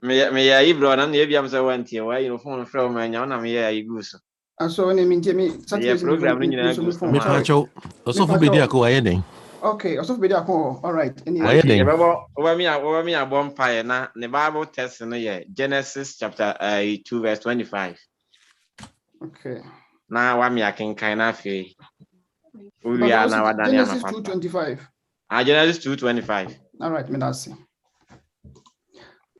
Me ya Ibro na ye biam say wantie why you phone from me nya na me ya iguso. Aso ne mintie me Saturday program ni nyina go me pacho osofu bedi akọ aye den. Okay, osofu bedi akọ. All right. Aye den. Over me abom paye na the Bible text no ye Genesis chapter 2 verse 25. Okay. Na wa me akenkan na fe. We are now Genesis 2:25. Genesis 2:25. All right, me that's it.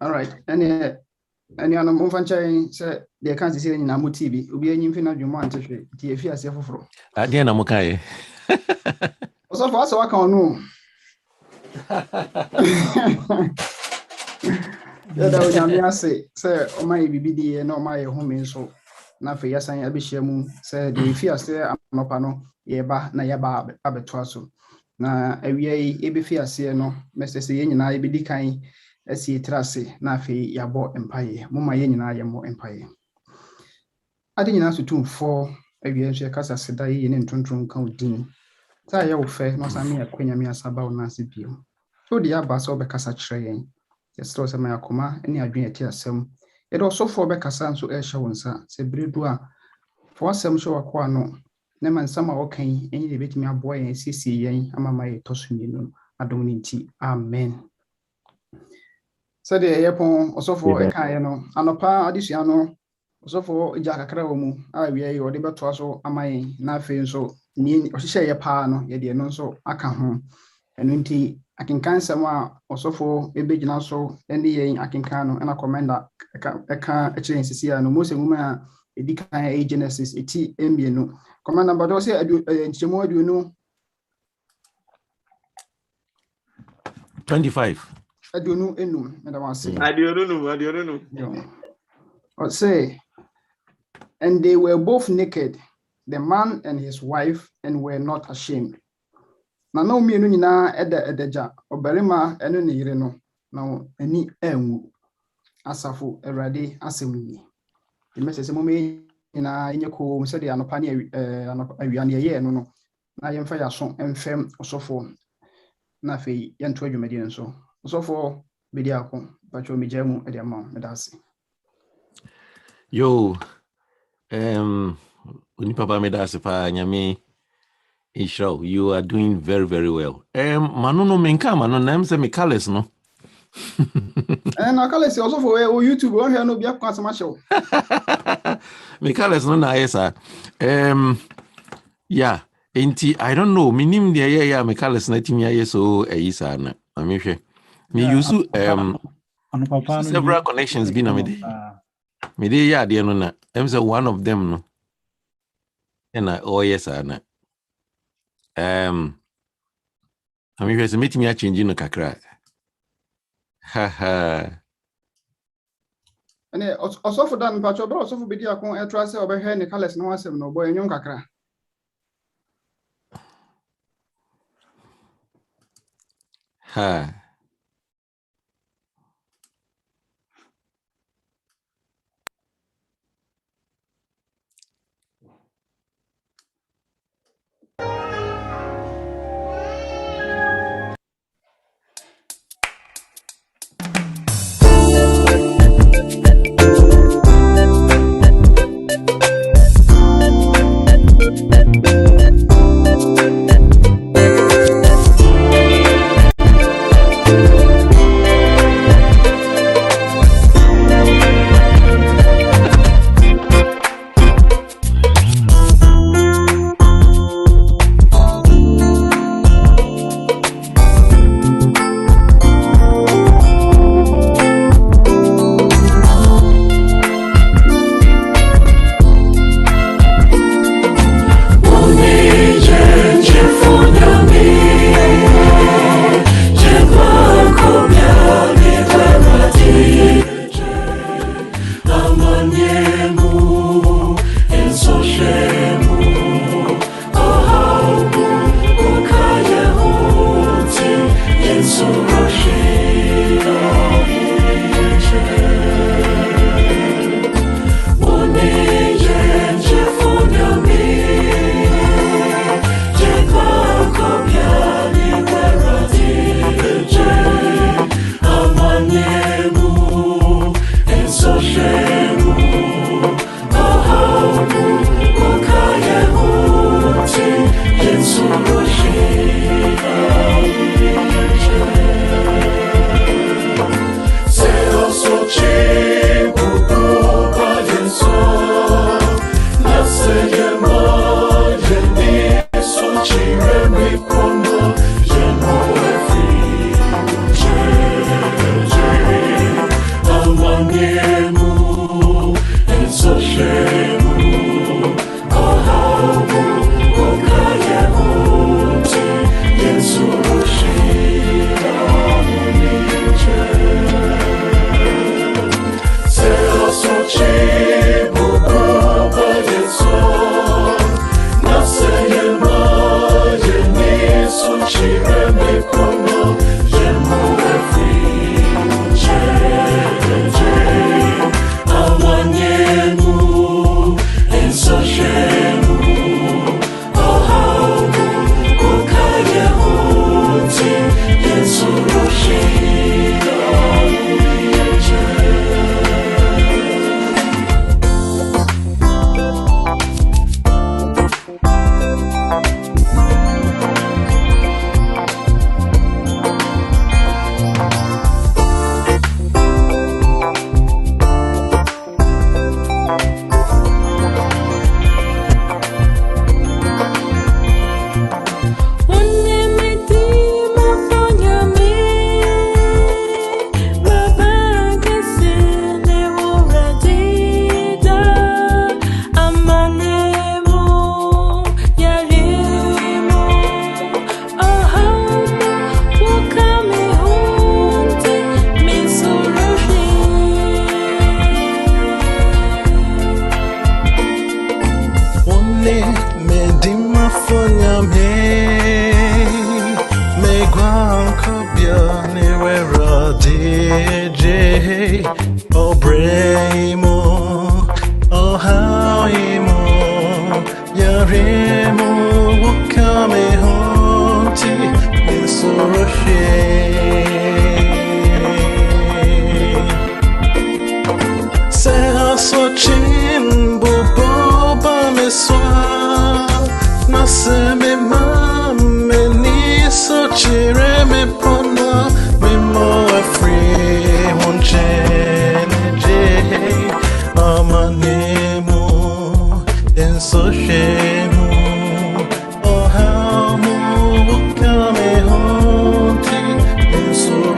All right. Any ano mo fanchai say they can't see any na mo TV. Obi anyim fi na dwuma antehwe. Ti efi ase foforo. Ade na mo kai. Osofu asa waka onu. Ya da onyame ase say o mai bibidi na o mai home nso na fe yasan abehia mu say de efi ase anopa no ye ba na ye ba abeto aso na awie ebefi ase no mesese ye nyina ebedi kan asi trase na fe yabo empaye moma ye nyina ye mo empaye ade nyina so tumfo awie nso kasa seda ye ne ntontron kan odin sa ye wo fe no sa me akwanya me asaba wo na ase bio so de aba so be kasa kire yen yesro se ma yakoma ene adwen ati asem ye do so fo be kasa nso e hye wonsa se bredu a fo asem hye wakwa no ne man sama okan enyi de betimi aboa yen sisi yen amama ye toso mienu adom ni nti amen. So the yepon osofo ekaye no anopa adesua no osofo eja kakra wo mu a wie ye ode beto aso amaye na afi nso ni ohihye ye pa no ye de no nso aka ho enu nti akenkan sem a osofo ebegina so ene ye akenkan no na commander eka ekire nsisi ya no Mose nguma a edikan e Genesis eti embienu commander bado se nchemo aduonu 25 aduonu enum and I say Adiono. Or say, and they were both naked, the man and his wife, and were not ashamed. Na no me no nyina edeja obarima eno ne yire no na ani anwu asafo erade asemni the message mo me nyina enye ko mo se de anopa ne awia ne ye no no na yemfa ya so emfem osofo na fe yento adwumadi nso osofo bedi akon pacho me jamu e de ma me dase yo uni papa me dase pa nyame Isho, you are doing very, very well. Manu no menka manu na mse me kales no. Na kales also for YouTube on here no bia kwa sama show. Me kales no na yesa. Yeah, enti I don't know. Minim de ya me kales na timi aye so eyisa na. Amehwe. Me use several connections bi na me de. Me de ya de no na. Say one of them no. Na oh yes na. Amehwe se metimi a change no kakra. Haha. Ane osofo dan pacho bro osofo bedi akon etra se obehwe ne kales no asem no boy enyon kakra. Ha. oh bremo, oh hawimo, yaremo, wukame honti, insuroshe. So chimbo boba me soa na se me mame ni so chire me pono me mo free mon je amanemo en so shemu oh how mo kame honti en so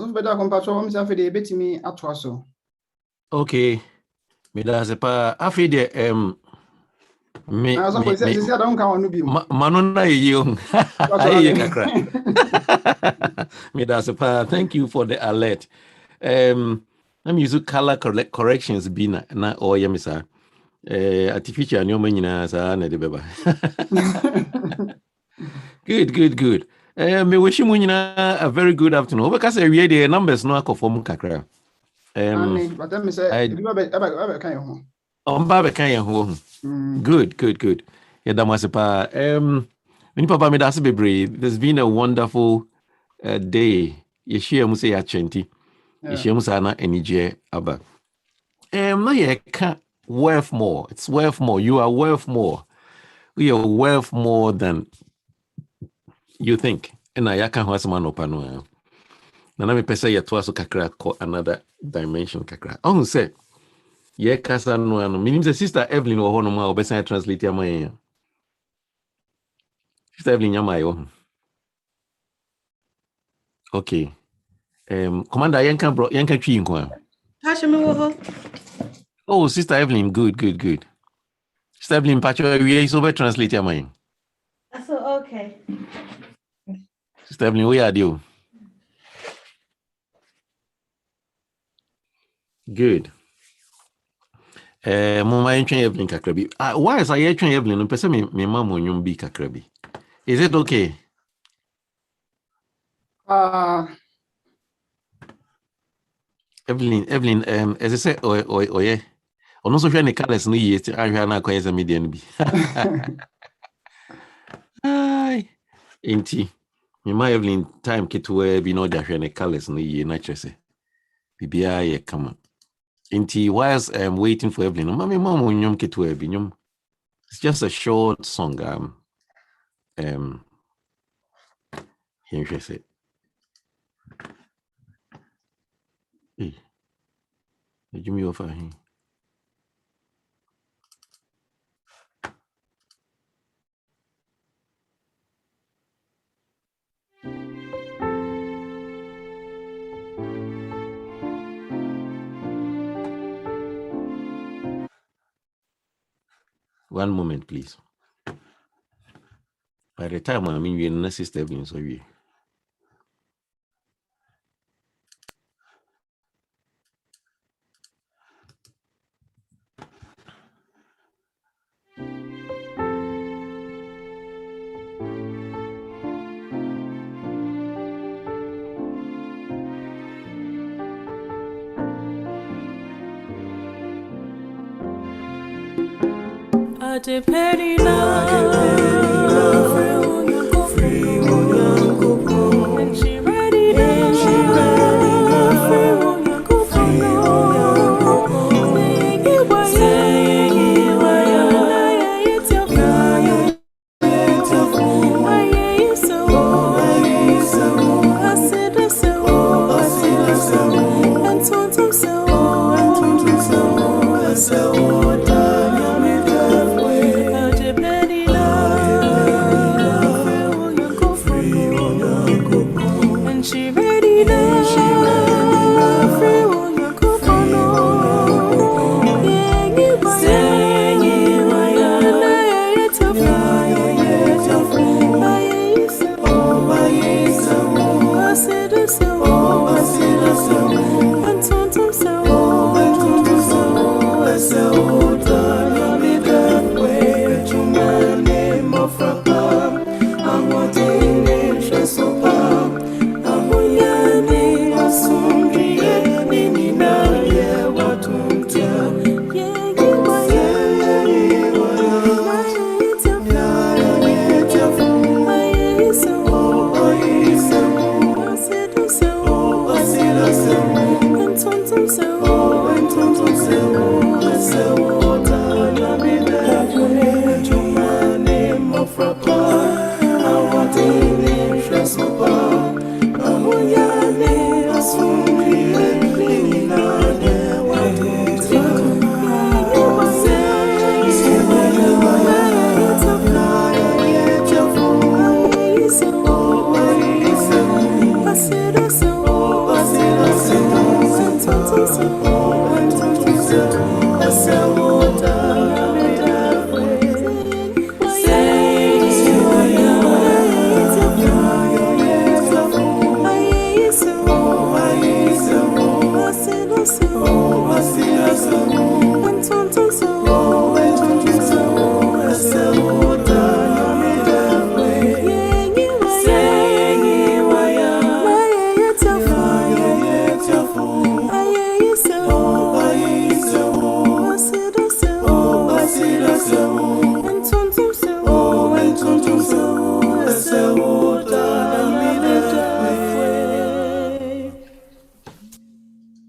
So better compassion am say de betimi ato so. Okay. Me da se pa afi de me Na so for say don't count no bi. mano na yiyo. Aye kakra. Me da se pa thank you for the alert. I'm using color corrections bi na oye me sa. Artificial nyoma nyina sa na de beba. Good. Me wish you a very good afternoon. Because we the numbers no akofom kakra. But then me say if you be kan ho. Omba be kan ho. Good. Yeah, that was pa. Mini papa me da se bebre. There's been a wonderful day. Ye share mu say ya chenti. Ye share mu sa na enije aba. No ye can worth more. It's worth more. You are worth more. We are worth more than you think. And I can have some no. Na me pesa ya toa so kakra ko another dimension kakra. On say ye kasa no ano. Minim say sister Evelyn wo ho no ma obesa translate ya man. Sister Evelyn ya mayo. Okay. Commander yenka bro yenka twi nko. Oh, sister Evelyn, good. Sister Evelyn pacho we is over translate ya man. So okay. Sister Evelyn, we are you. Good. Mama entwen Evelyn kakra bi. Why is I entwen Evelyn no pese me mama onyum bi kakra bi. Is it okay? Evelyn, as I say, yeah. Ono so hwe ne colors no yie ti ahwe na akwa yesa media no bi. Ai. Enti, me ma Evelyn time kitwe bi no da hwe ne colors no yie na kyerese. Bibia ye kama. Inti, whilst waiting for Evelyn, mama onyum kitwe bi nyum. It's just a short song. Here she say. Hey, give me offer here. One moment, please. By the time I'm in your sister, so we.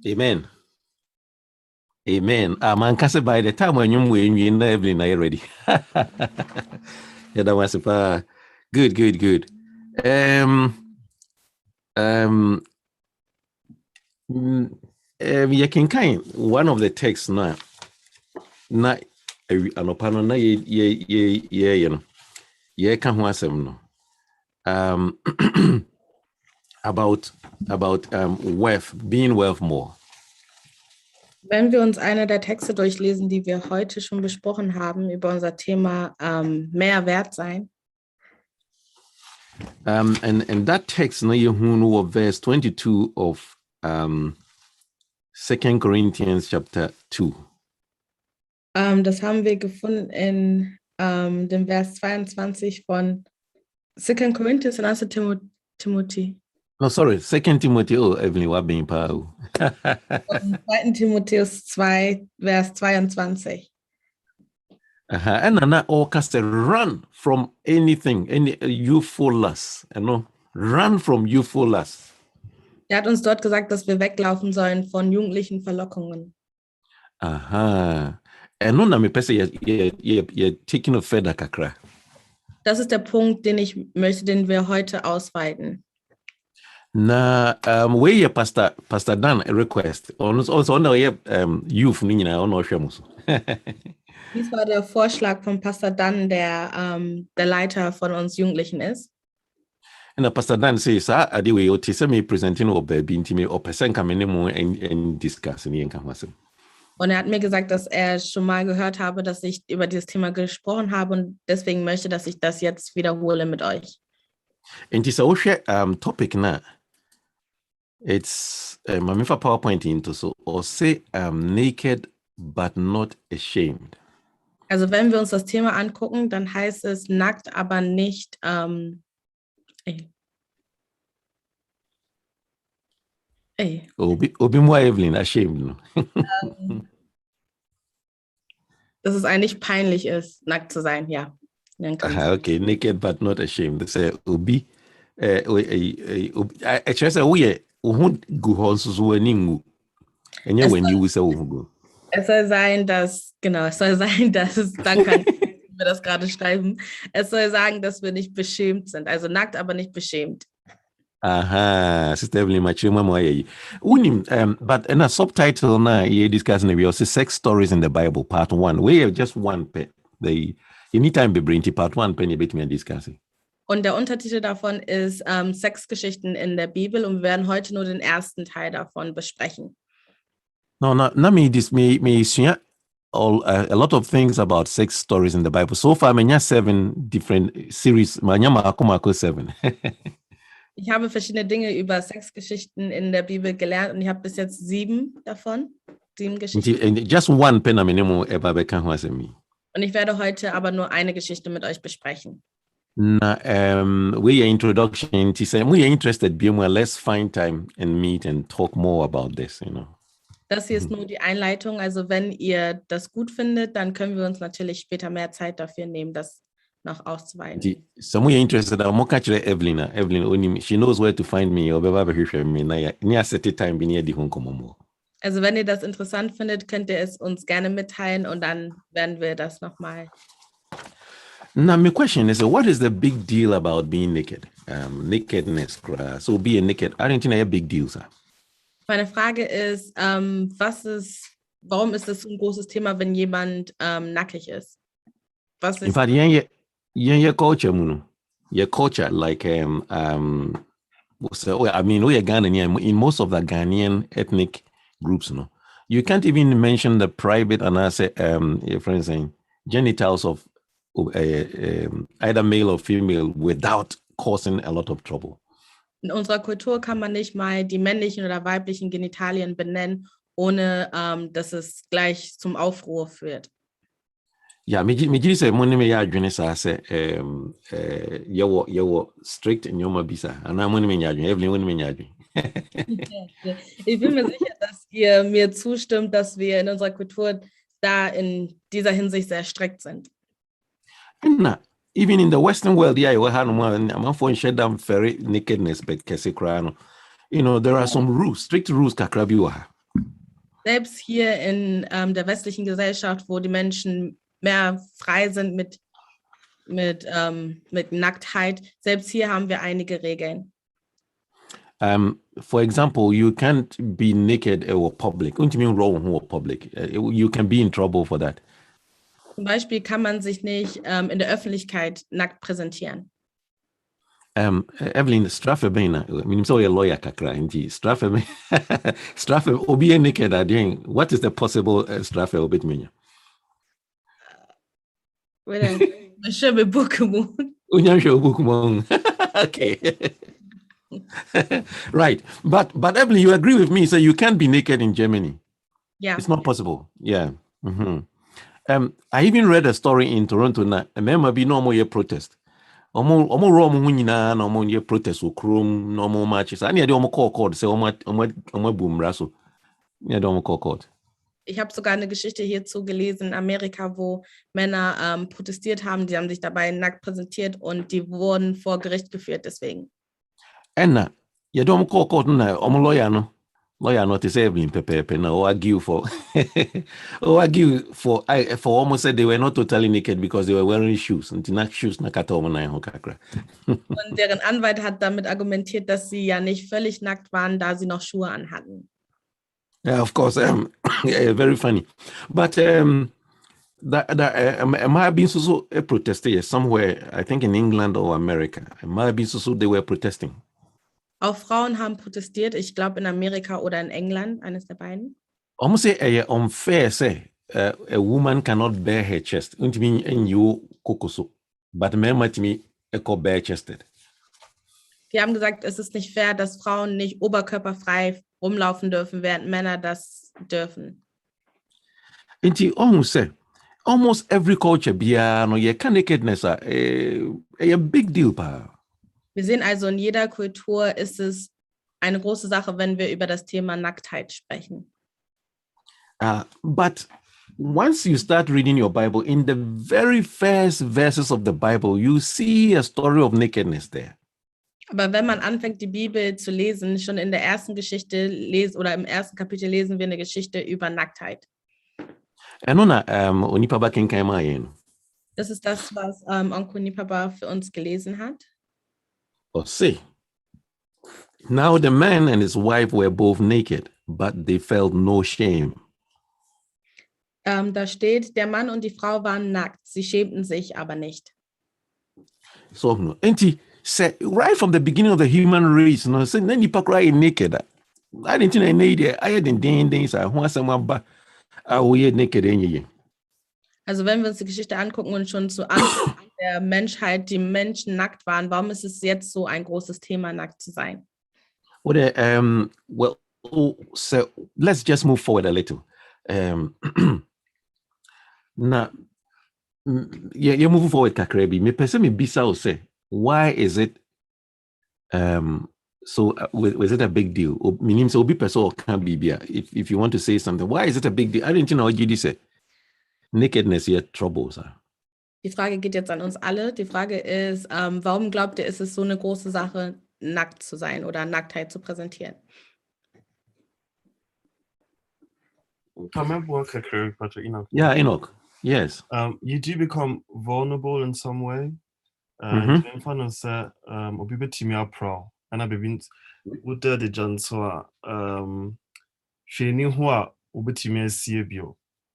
Amen. Amen. Man can say by the time when you're in Evelyn, are you ready? Yeah, that was super. Good. You can kind one of the texts now. Na anopano na you know. Yeah, can no. About wealth, being wealth more. Wenn wir uns eine der Texte durchlesen, die wir heute schon besprochen haben, über unser Thema mehr wert sein. And that text, no, verse 22 of 2 Corinthians chapter 2. Das haben wir gefunden in dem Vers 22 von 2 Corinthians und 1. Timothy. No, sorry, 2 Timothy. Oh, Evelyn, what being power? 2. Timotheus 2, Vers 22. And now all cast a run from anything, any youthful lust, you know, run from youthful lust. Er hat uns dort gesagt, dass wir weglaufen sollen von jugendlichen Verlockungen. Aha. And no, me pese you're taking a further kakra. Das ist der Punkt, den ich möchte, den wir heute ausweiten. Na, where your Pastor Dan a request. Also on the youth nina on Oshamus. Dies war der Vorschlag von Pastor Dan, der Leiter von uns Jugendlichen ist. And Pastor Dan says, "Adiwe, o tise me presenting o baby intime o person come anymore and discuss ni enka. Und er hat mir gesagt, dass er schon mal gehört habe, dass ich über dieses Thema gesprochen habe und deswegen möchte, dass ich das jetzt wiederhole mit euch. And it's a topic now. It's my PowerPoint into so or say naked but not ashamed. Also wenn wir uns das Thema angucken, dann heißt es nackt, aber nicht Obi more Evelyn ashamed. No? dass es eigentlich peinlich ist, nackt zu sein, ja. Okay, naked but not ashamed. They say Obi I just say oh yeah, go horse so ningu. And yeah, when you say go. Es soll sein, dass dann kann wir das gerade schreiben. Es soll sagen, dass wir nicht beschämt sind. Also nackt, aber nicht beschämt. Aha, Sister Evelyn, my children, but in a subtitle now, you're discussing we also sex stories in the Bible, part 1. We have just one anytime be bring part 1 penny bit me discussing. Und der Untertitel davon ist Sexgeschichten in der Bibel und wir werden heute nur den ersten Teil davon besprechen. No, me share a lot of things about sex stories in the Bible. So far, I 7 different series. Manyama 7. Ich habe verschiedene Dinge über Sexgeschichten in der Bibel gelernt und ich habe bis jetzt 7 davon. 7 Geschichten. Just one pen ever become was me. Und ich werde heute aber nur eine Geschichte mit euch besprechen. Na, we are introduction. We are interested. Be more. Let's find time and meet and talk more about this. Das hier ist nur die Einleitung. Also wenn ihr das gut findet, dann können wir uns natürlich später mehr Zeit dafür nehmen, das noch auszuweiten. Some we are interested. I'm catch Evelyn. Evelyn, she knows where to find me. Also wenn ihr das interessant findet, könnt ihr es uns gerne mitteilen und dann werden wir das nochmal. Now, my question is, what is the big deal about being naked? Nakedness, so being naked. I don't think a big deal, sir. Meine Frage ist, warum ist das so ein großes Thema, wenn jemand nackig ist? Was ist? In fact, your culture, like I mean, we are Ghanaian. In most of the Ghanaian ethnic groups, you can't even mention the private and I say, for instance, genitals of either male or female without causing a lot of trouble. In unserer Kultur kann man nicht mal die männlichen oder weiblichen Genitalien benennen, ohne dass es gleich zum Aufruhr führt. Ja, me say money me ya adwene sa say you strict in your bisa and I money me ya adwene Evelyn money me ya adwene. Ich bin mir sicher, dass ihr mir zustimmt, dass wir in unserer Kultur da in dieser Hinsicht sehr strikt sind. And even in the Western world, yeah, we had one for shut down very nakedness, but there are some rules, strict rules. Selbst hier in der westlichen Gesellschaft, wo die Menschen mehr frei sind mit Nacktheit, selbst hier haben wir einige Regeln. For example, you can't be naked or public. You can be in trouble for that. Zum Beispiel kann man sich nicht in der Öffentlichkeit nackt präsentieren. Evelyn, Straffe Bena, so a lawyer kakra, Straffe Obi naked again. What is the possible Straffe Obitmania? Okay. Right. But Evelyn, you agree with me, so you can't be naked in Germany. Yeah. It's not possible. Yeah. Mm-hmm. I even read a story in Toronto now. Remember, be no more protest. Omo nyina na omo protest okrom no more marches. Ani de omo call say omo boom raso. Ja, de omo call. Ich habe sogar eine Geschichte hierzu gelesen in Amerika, wo Männer protestiert haben. Die haben sich dabei nackt präsentiert und die wurden vor Gericht geführt deswegen. Enna, ja de omo call na omo lawyer not is Evelyn Pepe now argue for almost said they were not totally naked because they were wearing shoes. Und die shoes na kata omo na kakra. Und deren Anwalt hat damit argumentiert, dass sie ja nicht völlig nackt waren, da sie noch Schuhe anhatten. Yeah, of course. Very funny. But am I being so protested somewhere? I think in England or America. Am I being so they were protesting? Auch Frauen haben protestiert. Ich glaube in Amerika oder in England, eines der beiden. almost say unfair say a woman cannot bear her chest. Untimi and you kokoso, but men might me echo bare chested. Die haben gesagt, es ist nicht fair, dass Frauen nicht oberkörperfrei rumlaufen dürfen, während Männer das dürfen. Inti almost say almost every culture bia no ye can nakedness a big deal pa. Wir sehen also, in jeder Kultur ist es eine große Sache, wenn wir über das Thema Nacktheit sprechen. But once you start reading your Bible, in the very first verses of the Bible, you see a story of nakedness there. Aber wenn man anfängt, die Bibel zu lesen, schon in der ersten Geschichte oder im ersten Kapitel lesen wir eine Geschichte über Nacktheit. Das ist das, was Onkel Nipaba für uns gelesen hat. Oh, see. Now the man and his wife were both naked, but they felt no shame. Da steht, der Mann und die Frau waren nackt, sie schämten sich aber nicht. So, no. Say, right from the beginning of the human race, no, say, then you cry naked. I didn't think I need it. I didn't think I want someone back. I will naked in. Also wenn wir uns die Geschichte angucken und schon zu Anfang der Menschheit die Menschen nackt waren, warum ist es jetzt so ein großes Thema, nackt zu sein? Well, so let's just move forward a little. Now, you're moving forward, Kakrebi. Me person me bisa o say, why is it so was it a big deal? Meaning so be person can be here. If you want to say something, why is it a big deal? I didn't know what GD said. Nakedness here troubles. Die Frage geht jetzt an uns alle. Die Frage ist, warum glaubt ihr, ist es so eine große Sache, nackt zu sein oder Nacktheit zu präsentieren? Yeah, Enoch. Yes. You do become vulnerable in some way. And I been with the John so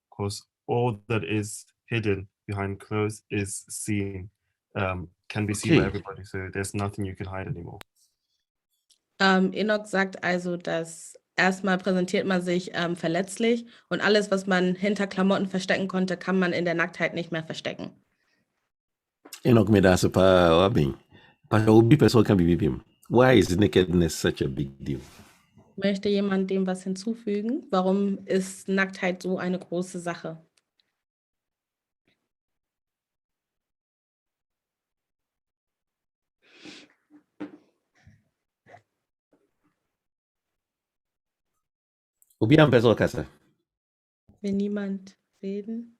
because all that is hidden behind clothes is seen, can be seen by everybody. So there's nothing you can hide anymore. Enoch sagt also, dass erstmal präsentiert man sich verletzlich und alles, was man hinter Klamotten verstecken konnte, kann man in der Nacktheit nicht mehr verstecken. Enoch made us why is nakedness such a big deal? Möchte jemand dem was hinzufügen? Warum ist Nacktheit so eine große Sache? Will niemand reden?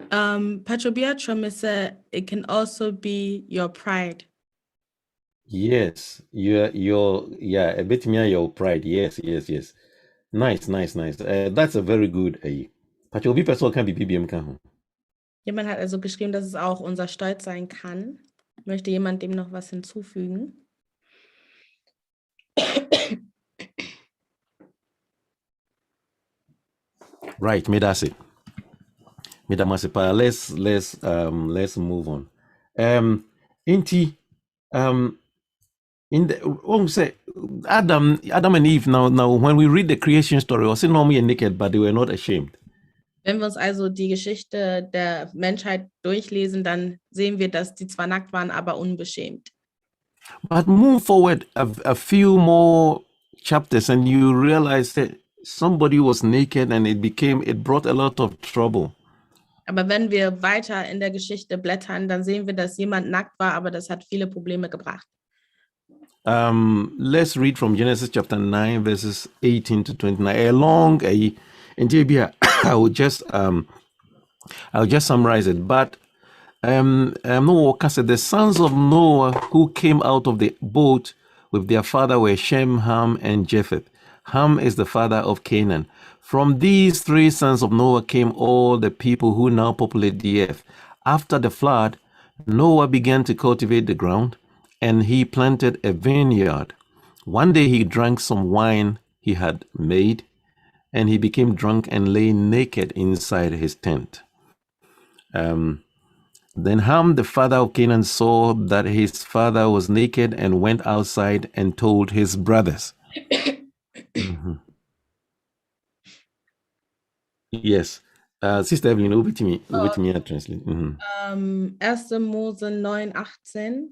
Patrobia Mr. It can also be your pride. Yes, yeah, a bit near your pride. Yes. Nice. That's a very good. Patrobi person can be BBM can. Jemand hat also geschrieben, dass es auch unser Stolz sein kann. Möchte jemand dem noch was hinzufügen? Right, let's move on. In the say Adam and Eve now when we read the creation story, was it normally naked, but they were not ashamed. Wenn wir uns also die Geschichte der Menschheit durchlesen, dann sehen wir, dass die zwar nackt waren, aber unbeschämt. But move forward a few more chapters and you realize that somebody was naked and it brought a lot of trouble. Aber wenn wir weiter in der Geschichte blättern, dann sehen wir, dass jemand nackt war, aber das hat viele Probleme gebracht. Let's read from Genesis chapter 9 verses 18 to 29. I'll just summarize it. But Noah said the sons of Noah who came out of the boat with their father were Shem, Ham, and Japheth. Ham is the father of Canaan. From these three sons of Noah came all the people who now populate the earth. After the flood, Noah began to cultivate the ground, and he planted a vineyard. One day he drank some wine he had made, and he became drunk and lay naked inside his tent. Then Ham, the father of Canaan, saw that his father was naked and went outside and told his brothers. Yes. Sister Evelyn, over to me I translate. 1. Mose 9,18.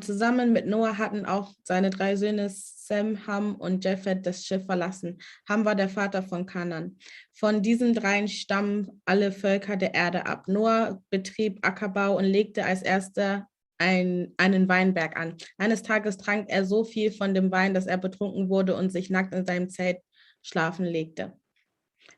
Zusammen mit Noah hatten auch seine 3 Söhne Sem, Ham und Japhet das Schiff verlassen. Ham war der Vater von Kanaan. Von diesen 3 stammen alle Völker der Erde ab. Noah betrieb Ackerbau und legte als erster einen Weinberg an. Eines Tages trank er so viel von dem Wein, dass er betrunken wurde und sich nackt in seinem Zelt schlafen legte.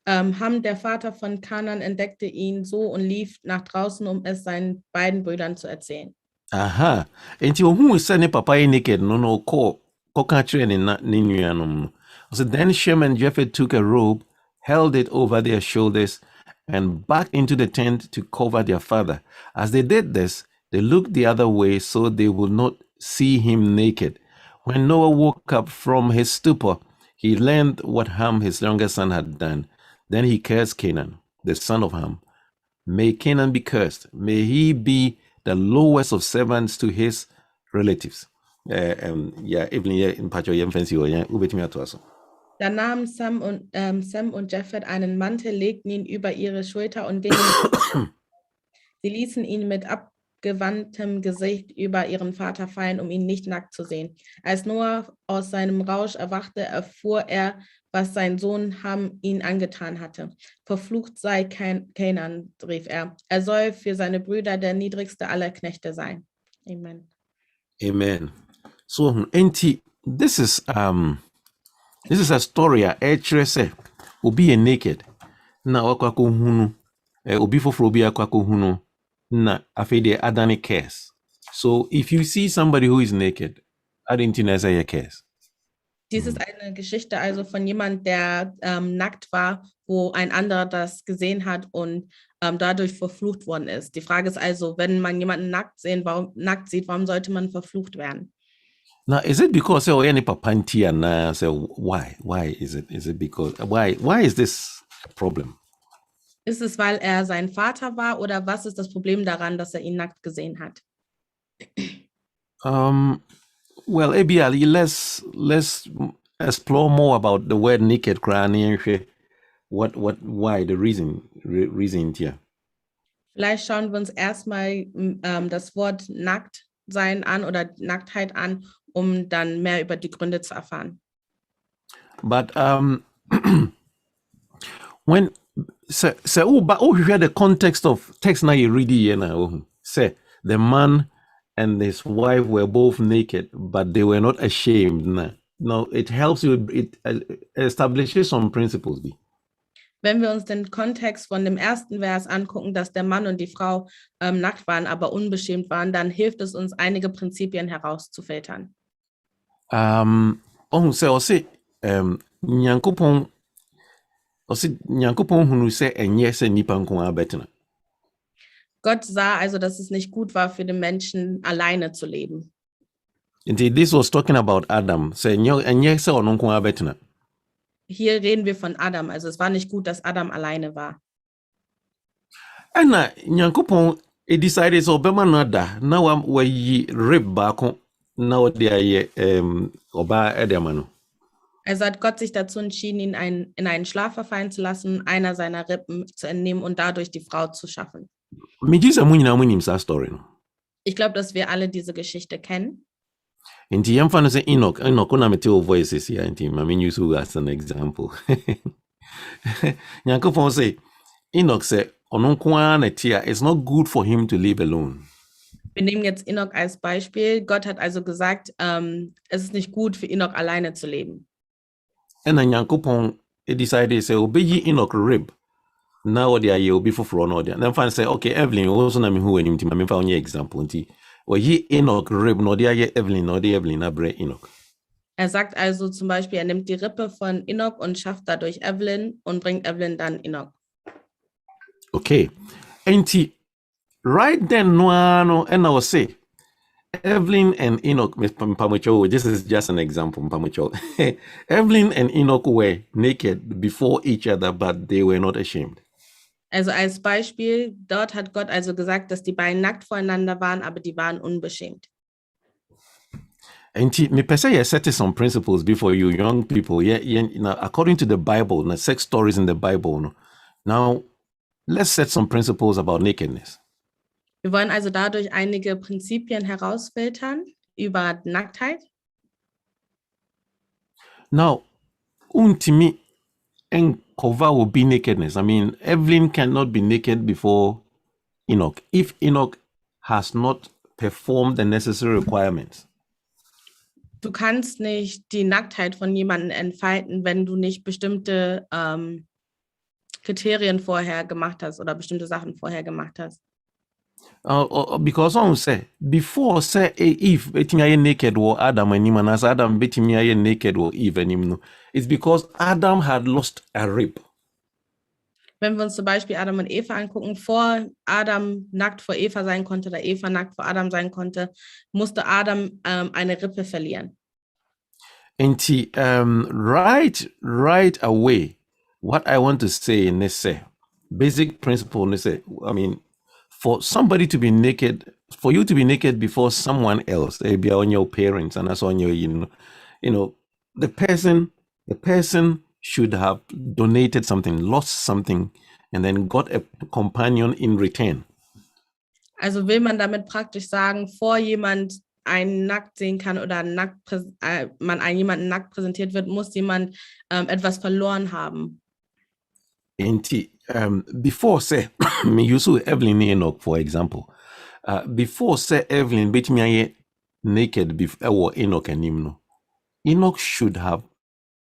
Ham, der Vater von Kanaan, entdeckte ihn so und lief nach draußen, um es seinen beiden Brüdern zu erzählen. Aha. Enti ohun se ne papa ye naked no ko ka kire ne nuanom no. So then Shem and Japheth took a robe, held it over their shoulders, and back into the tent to cover their father. As they did this, they looked the other way so they would not see him naked. When Noah woke up from his stupor, he learned what Ham, his younger son, had done. Then he cursed Canaan, the son of Ham. May Canaan be cursed. May he be the lowest of servants to his relatives. Evelyn, in Pacho, fancy, ubetimi atoaso. Da nahmen Sem und Japhet einen Mantel, legten ihn über ihre Schulter und gingen. Sie ließen ihn mit abgewandtem Gesicht über ihren Vater fallen, um ihn nicht nackt zu sehen. Als Noah aus seinem Rausch erwachte, erfuhr er, was sein Sohn Ham ihn angetan hatte. Verflucht sei Canaan, rief er. Er soll für seine Brüder der niedrigste aller Knechte sein. Amen. Amen. So, enti, this is a story actually say obi naked na wakwako hunu obi foforo obi akwako hunu na afede adani curse. So if you see somebody who is naked, I didn't know say a curse. Dies ist eine Geschichte also von jemand, der nackt war, wo ein anderer das gesehen hat und dadurch verflucht worden ist. Die Frage ist also, wenn man jemanden nackt sieht, warum sollte man verflucht werden? Now, is it because any papanti and say why? Why is it? Is it because why is this a problem? Ist es, weil er sein Vater war, oder was ist das Problem daran, dass er ihn nackt gesehen hat? Well, ABL, let's explore more about the word naked crying. Why the reason here? Vielleicht schauen wir uns erstmal das Wort nackt sein an oder Nacktheit an, um dann mehr über die Gründe zu erfahren. But when say the context of text now you read here say the man and his wife were both naked, but they were not ashamed. No, it helps you. It establishes some principles. Wenn wir uns den Kontext von dem ersten Vers angucken, dass der Mann und die Frau nackt waren, aber unbeschämt waren, dann hilft es uns, einige Prinzipien herauszufiltern. Nyankopon hunu se enye se nipa nko abetena. Gott sah also, dass es nicht gut war für den Menschen, alleine zu leben. Indeed, this was talking about Adam. Se enye se ono nko abetena. Hier reden wir von Adam, also es war nicht gut, dass Adam alleine war. Ana Nyankopon decided so bema nada na wa yi rib baako na odi aye oba edemano. Also hat Gott sich dazu entschieden, ihn in einen Schlaf verfallen zu lassen, einer seiner Rippen zu entnehmen und dadurch die Frau zu schaffen. Ich glaube, dass wir alle diese Geschichte kennen. Inti yamfano se Enoch una meteo voices here inti mami use as an example. Nyankopon say Enoch say ononkwa na tia, it's not good for him to live alone. Wir nehmen jetzt Enoch als Beispiel. Gott hat also gesagt, es ist nicht gut für Enoch alleine zu leben. And Nyankopon decided say obeyi Enoch rib. Now they are obi foforo no dia. Then fan say okay Evelyn also na me hu anim ti mami fa onye example nti oyi Enoch rib no dia ye Evelyn no dia Evelyn na bre Enoch. Sagt also zum Beispiel, er nimmt die Rippe von Enoch und schafft dadurch Evelyn und bringt Evelyn dann Enoch. Okay. Enti right then no and I will say Evelyn and Enoch, this is just an example. Evelyn and Enoch were naked before each other, but they were not ashamed. Also als Beispiel, dort hat Gott also gesagt, dass die beiden nackt voreinander waren, aber die waren unbeschämt. And me per se, I set some principles before you young people. Yeah, according to the Bible, the sex stories in the Bible, Now, let's set some principles about nakedness. Wir wollen also dadurch einige Prinzipien herausfiltern über Nacktheit. Now, untimi enkova will be nakedness. I mean, Evelyn cannot be naked before Enoch if Enoch has not performed the necessary requirements. Du kannst nicht die Nacktheit von jemandem entfalten, wenn du nicht bestimmte Kriterien vorher gemacht hast oder bestimmte Sachen vorher gemacht hast. Because on say before say Eve betimi naked or Adam and him, as Adam betimi naked or Eve and him, it's because Adam had lost a rib. Wenn wir uns zum Beispiel Adam und Eva angucken, vor Adam nackt vor Eva sein konnte oder Eva nackt vor Adam sein konnte, musste Adam eine Rippe verlieren. And right away, what I want to say in this basic principle, I mean, for somebody to be naked, for you to be naked before someone else, they be on your parents, and that's on your, the person should have donated something, lost something, and then got a companion in return. Also will man damit praktisch sagen, vor jemand einen nackt sehen kann oder jemanden nackt präsentiert wird, muss jemand etwas verloren haben. Before say me use Evelyn Enoch for example. Before say Evelyn bet me naked before Enoch and him no. Enoch should have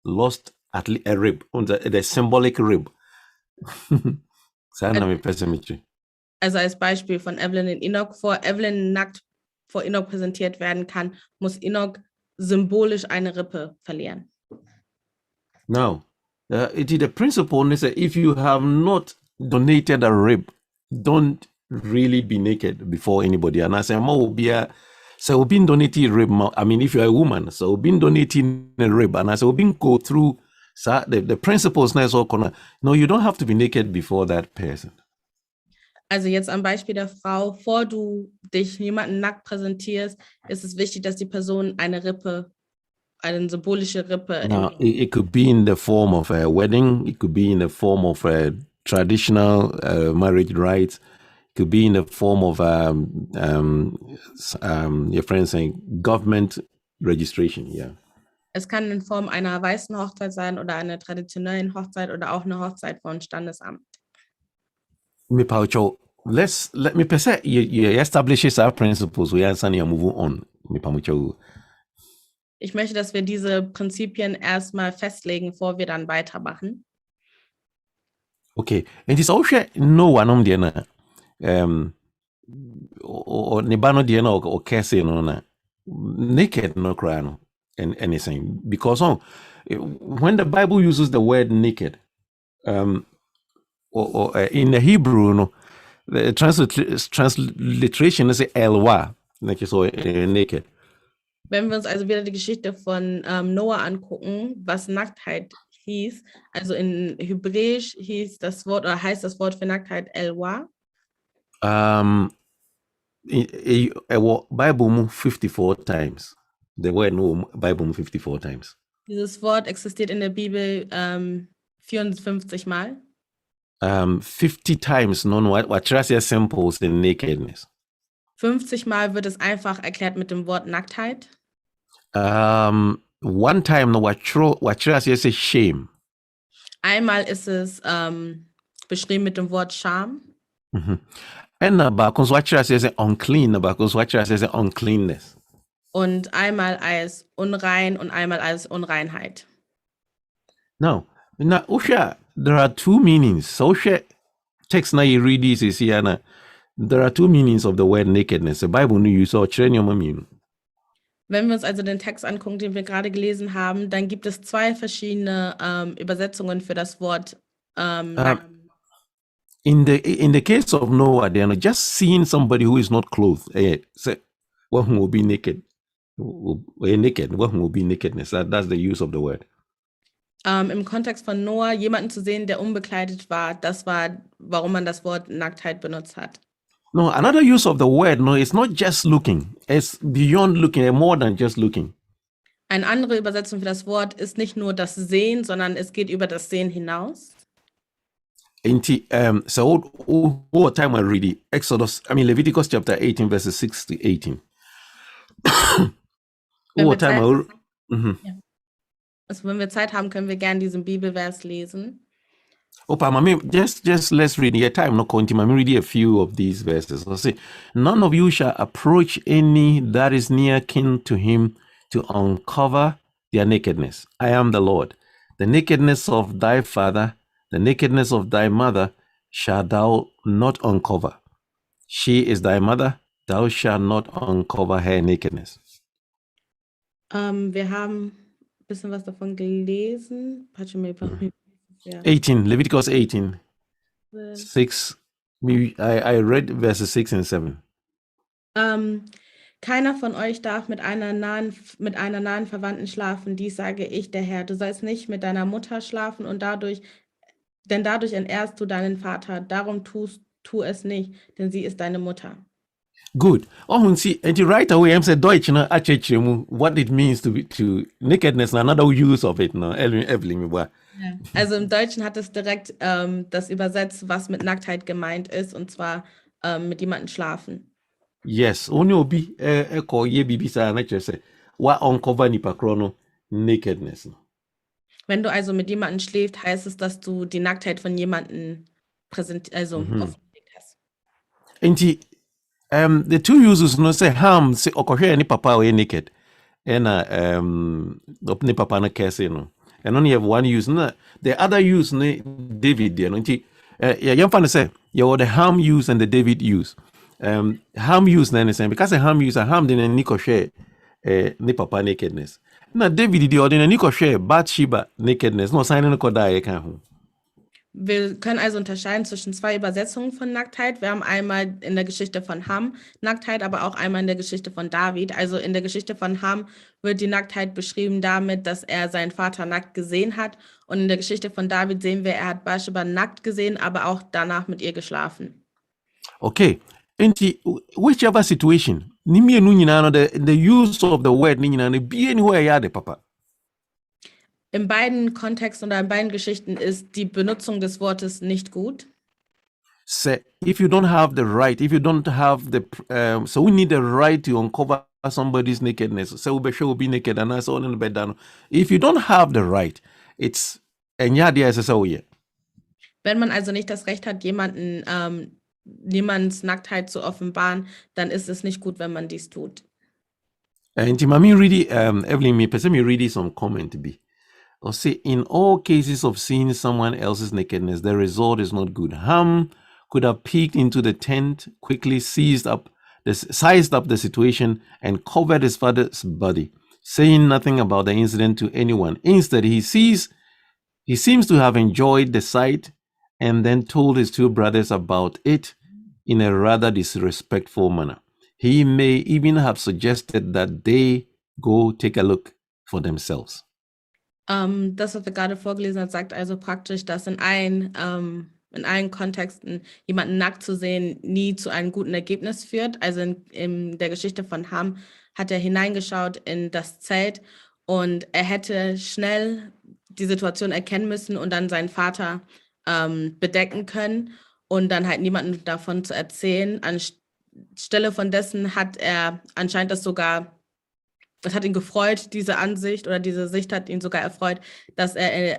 lost at least a rib, the symbolic rib. Also als Beispiel von Evelyn in Enoch, vor Evelyn nackt vor Enoch präsentiert werden kann, muss Enoch symbolisch eine Rippe verlieren. Now, it is the principle is that if you have not donated a rib, don't really be naked before anybody. And I say, so being donating rib. I mean, if you're a woman, so being donating a rib, and I say, being go through the principles. No, you don't have to be naked before that person. Also jetzt am Beispiel der Frau, vor du dich jemanden nackt präsentierst, ist es wichtig, dass die Person eine Rippe, eine symbolische Rippe. Now, it could be in the form of a wedding. It could be in the form of a traditional marriage rites. It could be in the form of your friends saying government registration. Yeah. Es kann in Form einer weißen Hochzeit sein oder einer traditionellen Hochzeit oder auch eine Hochzeit von Standesamt. Let me say you establish our principles. We are move on. Ich möchte, dass wir diese Prinzipien erstmal festlegen, bevor wir dann weitermachen. Okay, and it's also no one on the or nibano diena or kese no na naked no cry no and anything because when the Bible uses the word naked or in the Hebrew no the transliteration is elwa like so naked. Wenn wir uns also wieder die Geschichte von Noah angucken, was Nacktheit hieß, also in Hebräisch heißt das Wort für Nacktheit elwa. Bible 54 times. The word no Bible 54 times. Dieses Wort existiert in der Bibel 54 Mal. 50 times what Tracia symbols the nakedness. 50 Mal wird es einfach erklärt mit dem Wort Nacktheit. One time no what Tracia says shame. Einmal ist es beschrieben mit dem Wort Scham. And what Tracia says unclean, what Tracia says uncleanness. Und einmal als unrein und einmal als Unreinheit. Now, Usha, there are two meanings. So text na you read this is here. There are two meanings of the word nakedness. The Bible knew you saw mean. Wenn wir uns also den Text angucken, den wir gerade gelesen haben, dann gibt es zwei verschiedene Übersetzungen für das Wort. In the case of Noah, they are just seeing somebody who is not clothed. Say, one will be naked. Naked. One will be nakedness. That's the use of the word. Im Kontext von Noah, jemanden zu sehen, der unbekleidet war, das war, warum man das Wort Nacktheit benutzt hat. No, another use of the word, no, it's not just looking. It's beyond looking, more than just looking. Eine andere Übersetzung für das Wort ist nicht nur das Sehen, sondern es geht über das Sehen hinaus. So what time I read it? Leviticus chapter 18, verses 6 to 18. What time Also wenn wir Zeit haben, können wir gerne diesen Bibelvers lesen. Just let's read your time. No continue. I'm reading a few of these verses. I'll say, none of you shall approach any that is near kin to him to uncover their nakedness. I am the Lord. The nakedness of thy father, the nakedness of thy mother, shalt thou not uncover. She is thy mother. Thou shalt not uncover her nakedness. Wir haben ein bisschen was davon gelesen. 18, Leviticus 18. 6. I read verses 6 and 7. Keiner von euch darf mit einer nahen Verwandten schlafen. Dies sage ich, der Herr. Du sollst nicht mit deiner Mutter schlafen denn dadurch entehrst du deinen Vater. Darum tu es nicht, denn sie ist deine Mutter. Good. Oh, see, and right away, I'm saying Deutsch, what it means to nakedness, another use of it. Also im Deutschen hat es direkt das übersetzt, was mit Nacktheit gemeint ist, und zwar mit jemandem schlafen. Yes, only obi call ye bibisa na say wa uncover nipa krono nakedness. Wenn du also mit jemandem schläfst, heißt es, dass du die Nacktheit von jemandem offengelegt hast. The two uses no say harm say okohwe ni papa we naked. And ni papa na kese no. And only have one use. No, the other use ne David there. No, you fan say you the harm use and the David use. Harm use na anything because a harm use a harm then ni kohwe ni papa nakedness. Na David die ordine ni kohwe Bathsheba nakedness. No sign no koda e kan ho. Wir können also unterscheiden zwischen zwei Übersetzungen von Nacktheit. Wir haben einmal in der Geschichte von Ham Nacktheit, aber auch einmal in der Geschichte von David. Also in der Geschichte von Ham wird die Nacktheit beschrieben damit, dass er seinen Vater nackt gesehen hat. Und in der Geschichte von David sehen wir, er hat Bathsheba nackt gesehen, aber auch danach mit ihr geschlafen. Okay. Whichever situation, the use of the word be anywhere ya de papa. In beiden Kontexten oder in beiden Geschichten ist die Benutzung des Wortes nicht gut. Say, if you don't have the right, if you don't have the, so we need the right to uncover somebody's nakedness. So we will be naked and that's all in the bed down. If you don't have the right, it's and yeah, there is so yeah. Wenn man also nicht das Recht hat, niemands Nacktheit zu offenbaren, dann ist es nicht gut, wenn man dies tut. And Mami really, Evelyn, me person me read some comment be. Or say in all cases of seeing someone else's nakedness, the result is not good. Ham could have peeked into the tent, quickly sized up the situation, and covered his father's body, saying nothing about the incident to anyone. Instead, he seems to have enjoyed the sight and then told his two brothers about it in a rather disrespectful manner. He may even have suggested that they go take a look for themselves. Das, was wir gerade vorgelesen haben, sagt also praktisch, dass in allen Kontexten jemanden nackt zu sehen nie zu einem guten Ergebnis führt. Also in der Geschichte von Ham hat er hineingeschaut in das Zelt und er hätte schnell die Situation erkennen müssen und dann seinen Vater bedecken können und dann halt niemandem davon zu erzählen. Anstelle von dessen hat er anscheinend das hat ihn gefreut, diese Ansicht oder diese Sicht hat ihn sogar erfreut, dass er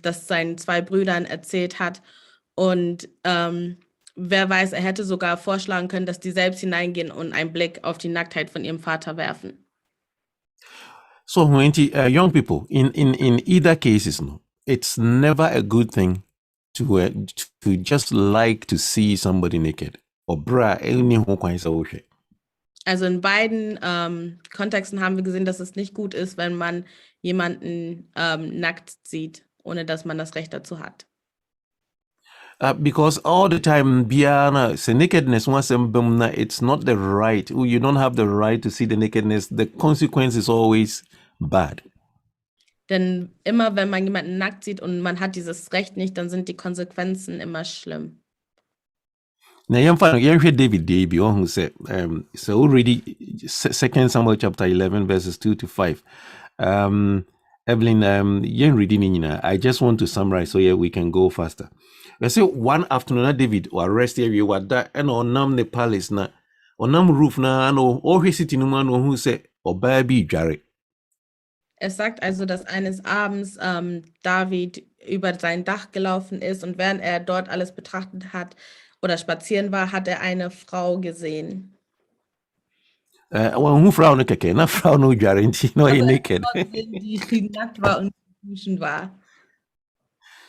das seinen zwei Brüdern erzählt hat. Und wer weiß, er hätte sogar vorschlagen können, dass die selbst hineingehen und einen Blick auf die Nacktheit von ihrem Vater werfen. So, young people, in either cases, it's never a good thing to just like to see somebody naked. Or Also in beiden Kontexten haben wir gesehen, dass es nicht gut ist, wenn man jemanden nackt sieht, ohne dass man das Recht dazu hat. Because all the time, nakedness, it's not the right. You don't have the right to see the nakedness. The consequence is always bad. Denn immer, wenn man jemanden nackt sieht und man hat dieses Recht nicht, dann sind die Konsequenzen immer schlimm. Now, David Davy, who said, so already 2 Samuel chapter 11, verses 2 to 5. Evelyn, I just want to summarize so yeah, we can go faster. I say one afternoon, David or arrest you what that and on nam the palace na on nam roof na no or he sitting man who say or baby Jerry. Es sagt also, dass eines Abends David über sein Dach gelaufen ist und während er dort alles betrachtet hat oder spazieren war, hat er eine Frau gesehen. Who frown okay, na frown no guarantee, no he naked. Die nackt war und duschen war.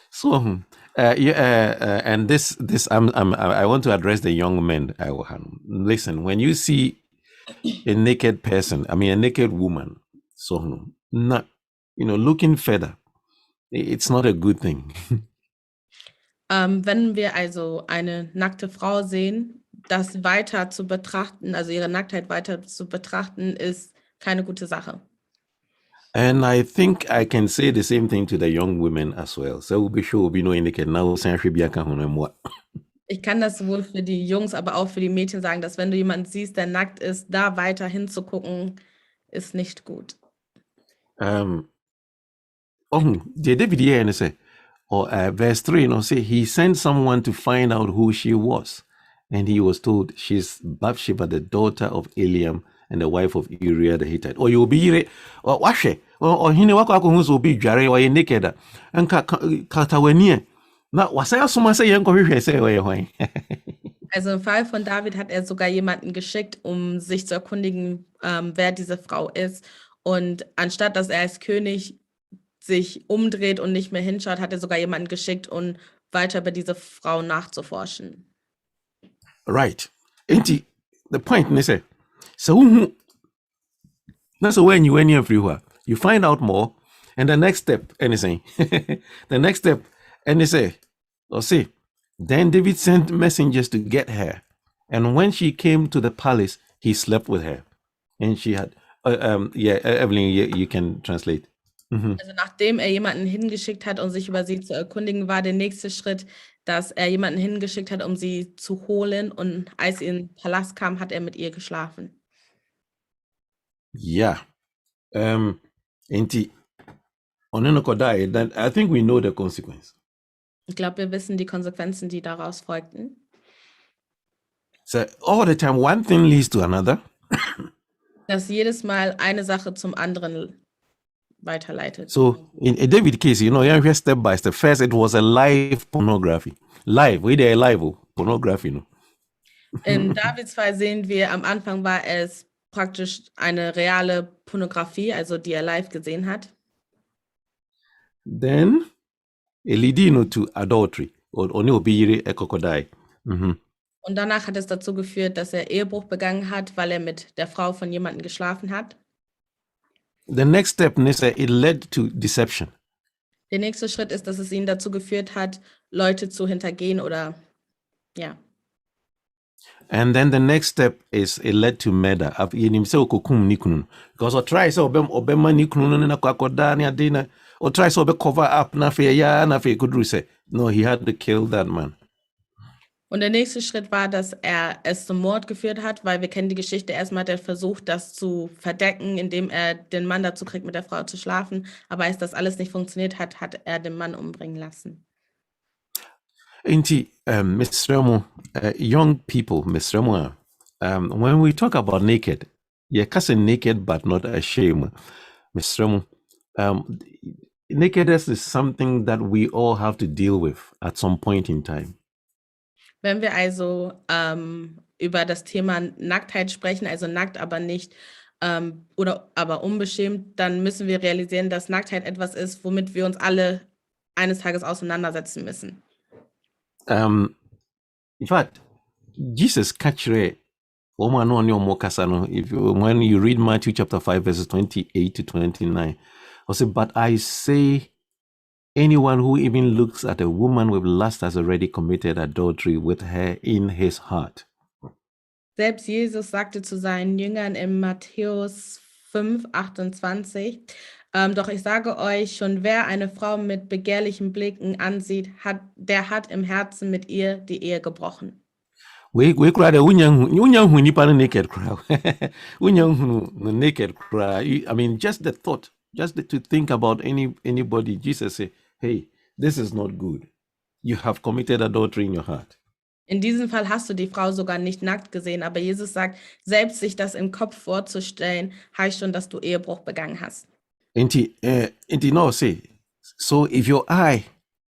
So, and this, I want to address the young men. Listen, when you see a naked person, I mean a naked woman, so not, looking further, it's not a good thing. Wenn wir also eine nackte Frau sehen, das weiter zu betrachten, also ihre Nacktheit weiter zu betrachten, ist keine gute Sache. And I think I can say the same thing to the young women as well. So we'll be sure we'll be knowing naked now. Ich kann das sowohl für die Jungs, aber auch für die Mädchen sagen, dass wenn du jemanden siehst, der nackt ist, da weiter hinzugucken, ist nicht gut. The David here and say, verse 3, say he sent someone to find out who she was, and he was told she's Bathsheba, the daughter of Eliam, and the wife of Uriah the Hittite. Or you'll be or he never will be Jare or naked and Katawenia. Now, was I also say, Also im Fall von David hat er sogar jemanden geschickt, um sich zu erkundigen, wer diese Frau ist. Und anstatt dass er als König sich umdreht und nicht mehr hinschaut, hat er sogar jemanden geschickt, um weiter über diese Frau nachzuforschen. Right. The point is, so that's when you went everywhere. You find out more, and the next step, anything. The next step, and they say, then David sent messengers to get her, and when she came to the palace, he slept with her, and she had. Evelyn, you can translate. Also nachdem er jemanden hingeschickt hat, um sich über sie zu erkundigen, war der nächste Schritt, dass er jemanden hingeschickt hat, um sie zu holen, und als sie in den Palast kam, hat er mit ihr geschlafen. Yeah. I think we know the consequence. Ich glaube, wir wissen die Konsequenzen, die daraus folgten. So all the time, one thing leads to another. Dass jedes Mal eine Sache zum anderen weiterleitet. So in a David case, step by step. First, it was a live pornography. Live, we did live pornography. No? In Davids Fall sehen wir, am Anfang war es praktisch eine reale Pornografie, also die er live gesehen hat. Then, it led to adultery, or only a crocodile. Und danach hat es dazu geführt, dass er Ehebruch begangen hat, weil er mit der Frau von jemandem geschlafen hat. The next step, it led to deception. Der nächste Schritt ist, dass es ihn dazu geführt hat, Leute zu hintergehen oder, ja. And then the next step is it led to murder. Because or try so obema nikunun na kwakoda ni adina, or try so cover up na could say no, he had to kill that man. Und der nächste Schritt war, dass er es zum Mord geführt hat, weil wir kennen die Geschichte. Erstmal hat er versucht, das zu verdecken, indem er den Mann dazu kriegt, mit der Frau zu schlafen. Aber als das alles nicht funktioniert hat, hat er den Mann umbringen lassen. Miss Remo, young people, Miss Remo, when we talk about naked, you're naked but not ashamed. Miss Remo, nakedness is something that we all have to deal with at some point in time. Wenn wir also über das Thema Nacktheit sprechen, also nackt, aber nicht aber unbeschämt, dann müssen wir realisieren, dass Nacktheit etwas ist, womit wir uns alle eines Tages auseinandersetzen müssen. In fact, Jesus catched when you read Matthew chapter 5, verses 28 to 29, I say, but I say, anyone who even looks at a woman with lust has already committed adultery with her in his heart. Selbst Jesus sagte zu seinen Jüngern in Matthäus 5, 28, doch ich sage euch, schon wer eine Frau mit begehrlichen Blicken ansieht, der hat im Herzen mit ihr die Ehe gebrochen. We cried unyangu nipa naked crowd. Unyangu naked crowd. I mean, just the thought, just to think about anybody, Jesus said, hey, this is not good. you have committed adultery in your heart. In diesem Fall hast du die Frau sogar nicht nackt gesehen, aber Jesus sagt, selbst sich das im Kopf vorzustellen, heißt schon, dass du Ehebruch begangen hast. Inti no say, so if your eye,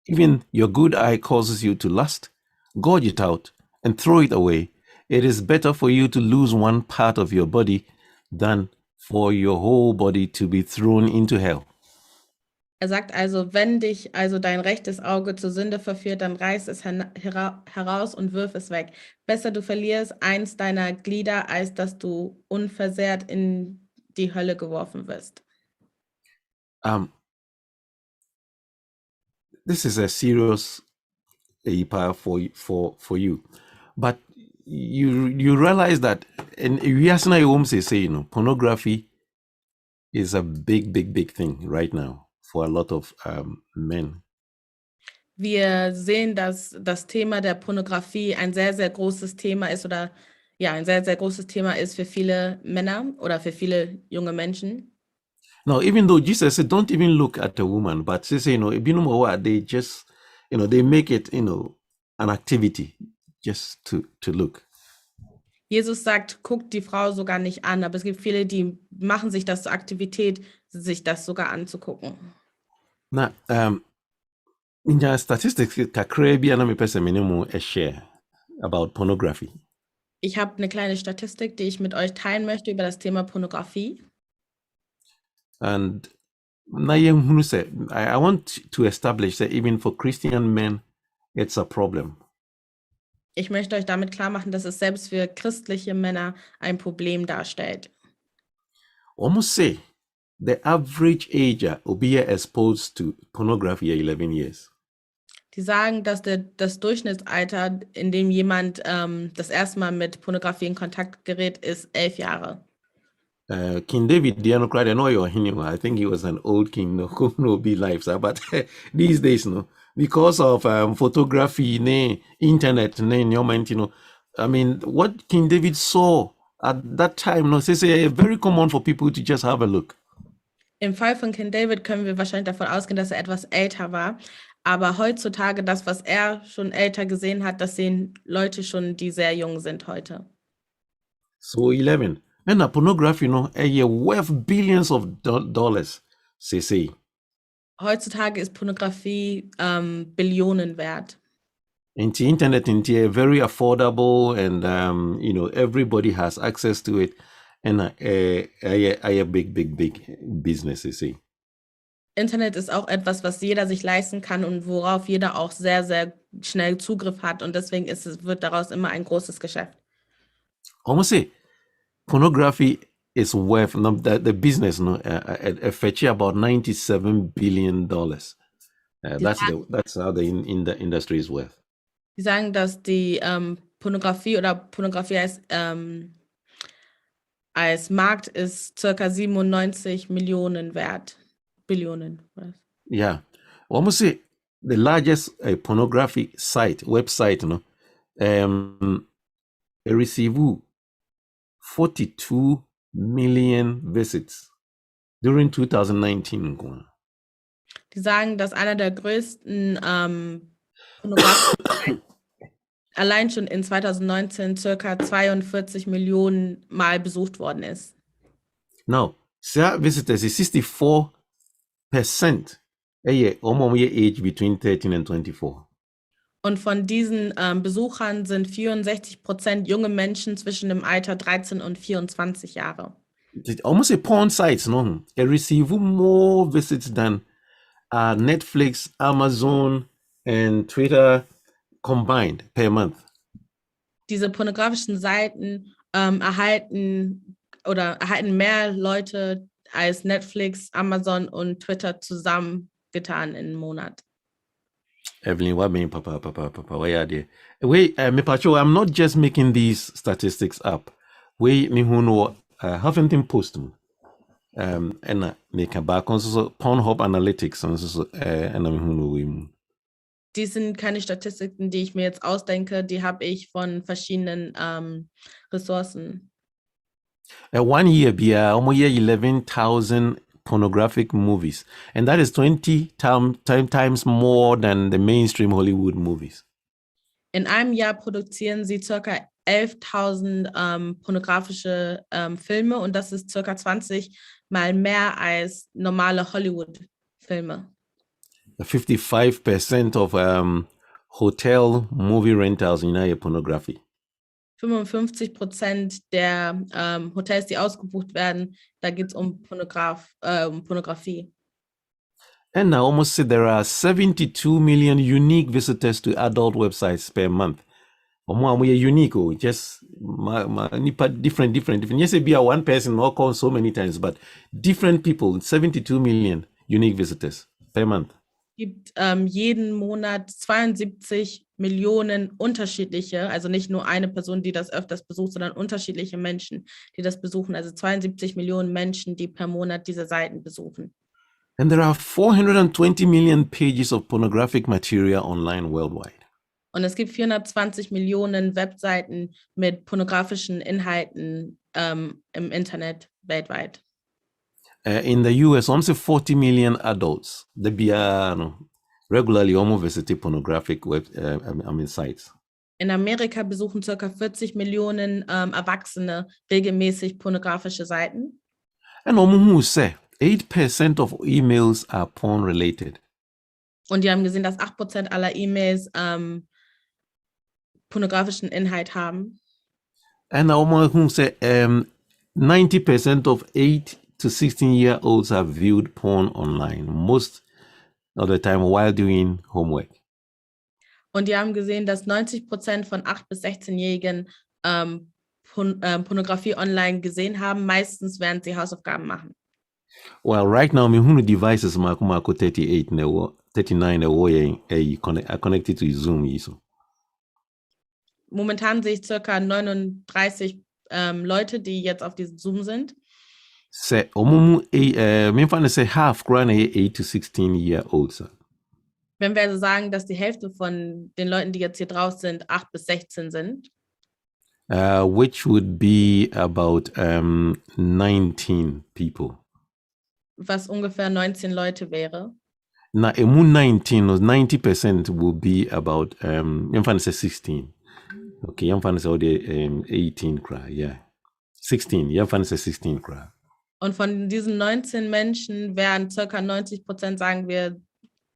even your good eye causes you to lust, gouge it out and throw it away. It is better for you to lose one part of your body than for your whole body to be thrown into hell. Er sagt also, wenn dich also dein rechtes Auge zur Sünde verführt, dann reiß es heraus und wirf es weg. Besser du verlierst eins deiner Glieder, als dass du unversehrt in die Hölle geworfen wirst. This is a serious part for you, but you realize that, and pornography is a big thing right now for a lot of men. Wir sehen, dass das Thema der Pornografie ein sehr, sehr großes Thema ist ein sehr, sehr großes Thema ist für viele Männer oder für viele junge Menschen. Now, even though Jesus said, don't even look at a woman, but they say, they just, they make it, an activity just to look. Jesus sagt, guckt die Frau sogar nicht an, aber es gibt viele, die machen sich das zur Aktivität, sich das sogar anzugucken. Na, in the statistics, share about pornography. Ich habe eine kleine Statistik, die ich mit euch teilen möchte über das Thema Pornografie. And I want to establish that even for Christian men, it's a problem. Ich möchte euch damit klar machen, dass es selbst für christliche Männer ein Problem darstellt. Almost say the average age will be exposed to pornography 11 years. Die sagen, dass das Durchschnittsalter, in dem jemand das erste Mal mit Pornografie in Kontakt gerät, ist 11 Jahre. King David, I think he was an old king, no be life, but these days, because of photography, internet, I mean, what King David saw at that time, it's very common for people to just have a look. Im Fall von King David können wir wahrscheinlich davon ausgehen, dass er etwas älter war. Aber heutzutage, das, was er schon älter gesehen hat, das sehen Leute schon, die sehr jung sind heute. So 11. And pornography, worth billions of dollars, say. Heutzutage ist Pornografie Billionen wert. And the internet very affordable, and everybody has access to it, and a big business, say. Internet ist auch etwas, was jeder sich leisten kann und worauf jeder auch sehr, sehr schnell Zugriff hat, und deswegen wird daraus immer ein großes Geschäft. Almost say, pornography is worth the business fetch about $97 billion. That's how the industry is worth. Die sagen, dass die Pornografie als Markt ist circa 97 Millionen wert. Billionen. Yeah. Almost say the largest pornography website, received 42 million visits during 2019. Die sagen, dass einer der größten Pornografie allein schon in 2019 circa 42 Millionen Mal besucht worden ist. Now, visitors is 64% age between 13 and 24. Und von diesen Besuchern sind 64% junge Menschen zwischen dem Alter 13 und 24 Jahre. Almost a porn sites, receive more visits than Netflix, Amazon, and Twitter combined per month. Diese pornografischen Seiten erhalten mehr Leute als Netflix, Amazon und Twitter zusammengetan in einem Monat. Evelyn, what mean, Papa, why are they? Wait, me Pacho, I'm not just making these statistics up. Wait, me who know, haven't been posted. And make a back on so Pornhub Analytics and so and me who know. Die sind keine Statistiken, die ich mir jetzt ausdenke, die habe ich von verschiedenen Ressourcen. 1 year, 11,000 pornographic movies. And that is 20 times more than the mainstream Hollywood movies. In einem Jahr produzieren sie ca. 11.000 pornografische Filme und das ist ca. 20 mal mehr als normale Hollywood-Filme. 55% of hotel movie rentals in pornography. 55% der Hotels, die ausgebucht werden, da geht es um Pornografie. And I almost said there are 72 million unique visitors to adult websites per month. Unique, just different. Yes, it be a one person not called so many times, but different people, 72 million unique visitors per month. Gibt jeden Monat 72 Millionen unterschiedliche, also nicht nur eine Person, die das öfters besucht, sondern unterschiedliche Menschen, die das besuchen. Also 72 Millionen Menschen, die per Monat diese Seiten besuchen. And there are 420 million pages of pornographic material online worldwide. Und es gibt 420 Millionen Webseiten mit pornografischen Inhalten im Internet weltweit. In the US, almost 40 million adults they be regularly almost visit pornographic sites. In Amerika besuchen ca. 40 Millionen Erwachsene regelmäßig pornografische Seiten. And who say 8% of emails are porn related. Und die haben gesehen, dass 8% aller E-Mails pornografischen Inhalt haben. And who say 90% of 8 to 16-year-olds have viewed porn online, most of the time while doing homework. Und die haben gesehen, dass 90% von 8- bis 16-Jährigen Pornografie online gesehen haben, meistens während sie Hausaufgaben machen. Well, right now, my devices Marco 38 39 are connected to Zoom. Momentan sehe ich ca. 39 Leute, die jetzt auf diesem Zoom sind. Say, say half 8 to 16-year-olds. Wenn wir also sagen, dass die Hälfte von den Leuten, die jetzt hier drauf sind, 8 bis 16 sind. Which would be about 19 people. Was ungefähr 19 Leute wäre. Now, 19 or 90% will be about 16. Okay, I'm going to say 18 cry, yeah. 16, I'm going to say 16 cry. Und von diesen 19 Menschen wären ca. 90%, sagen wir,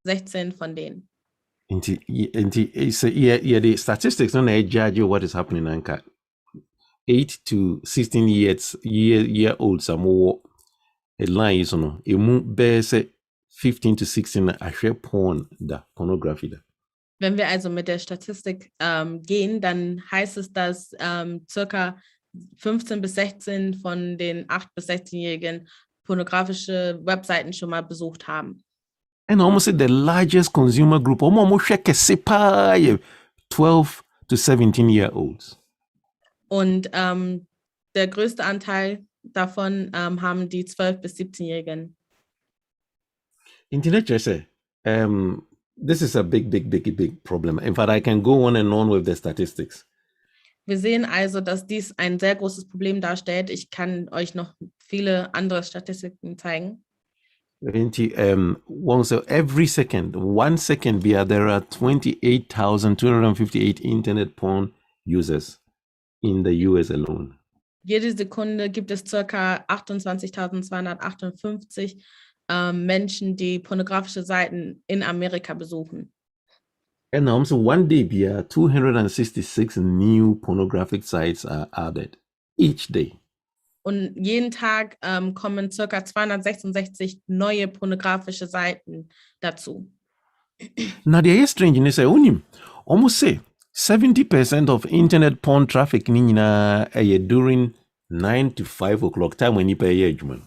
16 von denen. The statistics don't judge you what is happening in 8 to 16 year olds are more a line, you 15 to 16 are porn, da pornography da. Wenn wir also mit der Statistik gehen, dann heißt es, dass ca. 15 bis 16 von den 8- bis 16-Jährigen pornografische Webseiten schon mal besucht haben. And almost the largest consumer group, almost 12 to 17-year-olds. Und der größte Anteil davon haben die 12- bis 17-Jährigen. Internet, this is a big problem. In fact, I can go on and on with the statistics. Wir sehen also, dass dies ein sehr großes Problem darstellt. Ich kann euch noch viele andere Statistiken zeigen. So every second, 1 second, there are 28,258 internet porn users in the US alone. Jede Sekunde gibt es ca. 28.258 Menschen, die pornografische Seiten in Amerika besuchen. And also one day, 266 new pornographic sites are added each day. Und jeden Tag kommen ca. 266 neue pornografische Seiten dazu. Now, the strange is almost say 70% of internet porn traffic during 9 to 5 o'clock time when you pay age, man.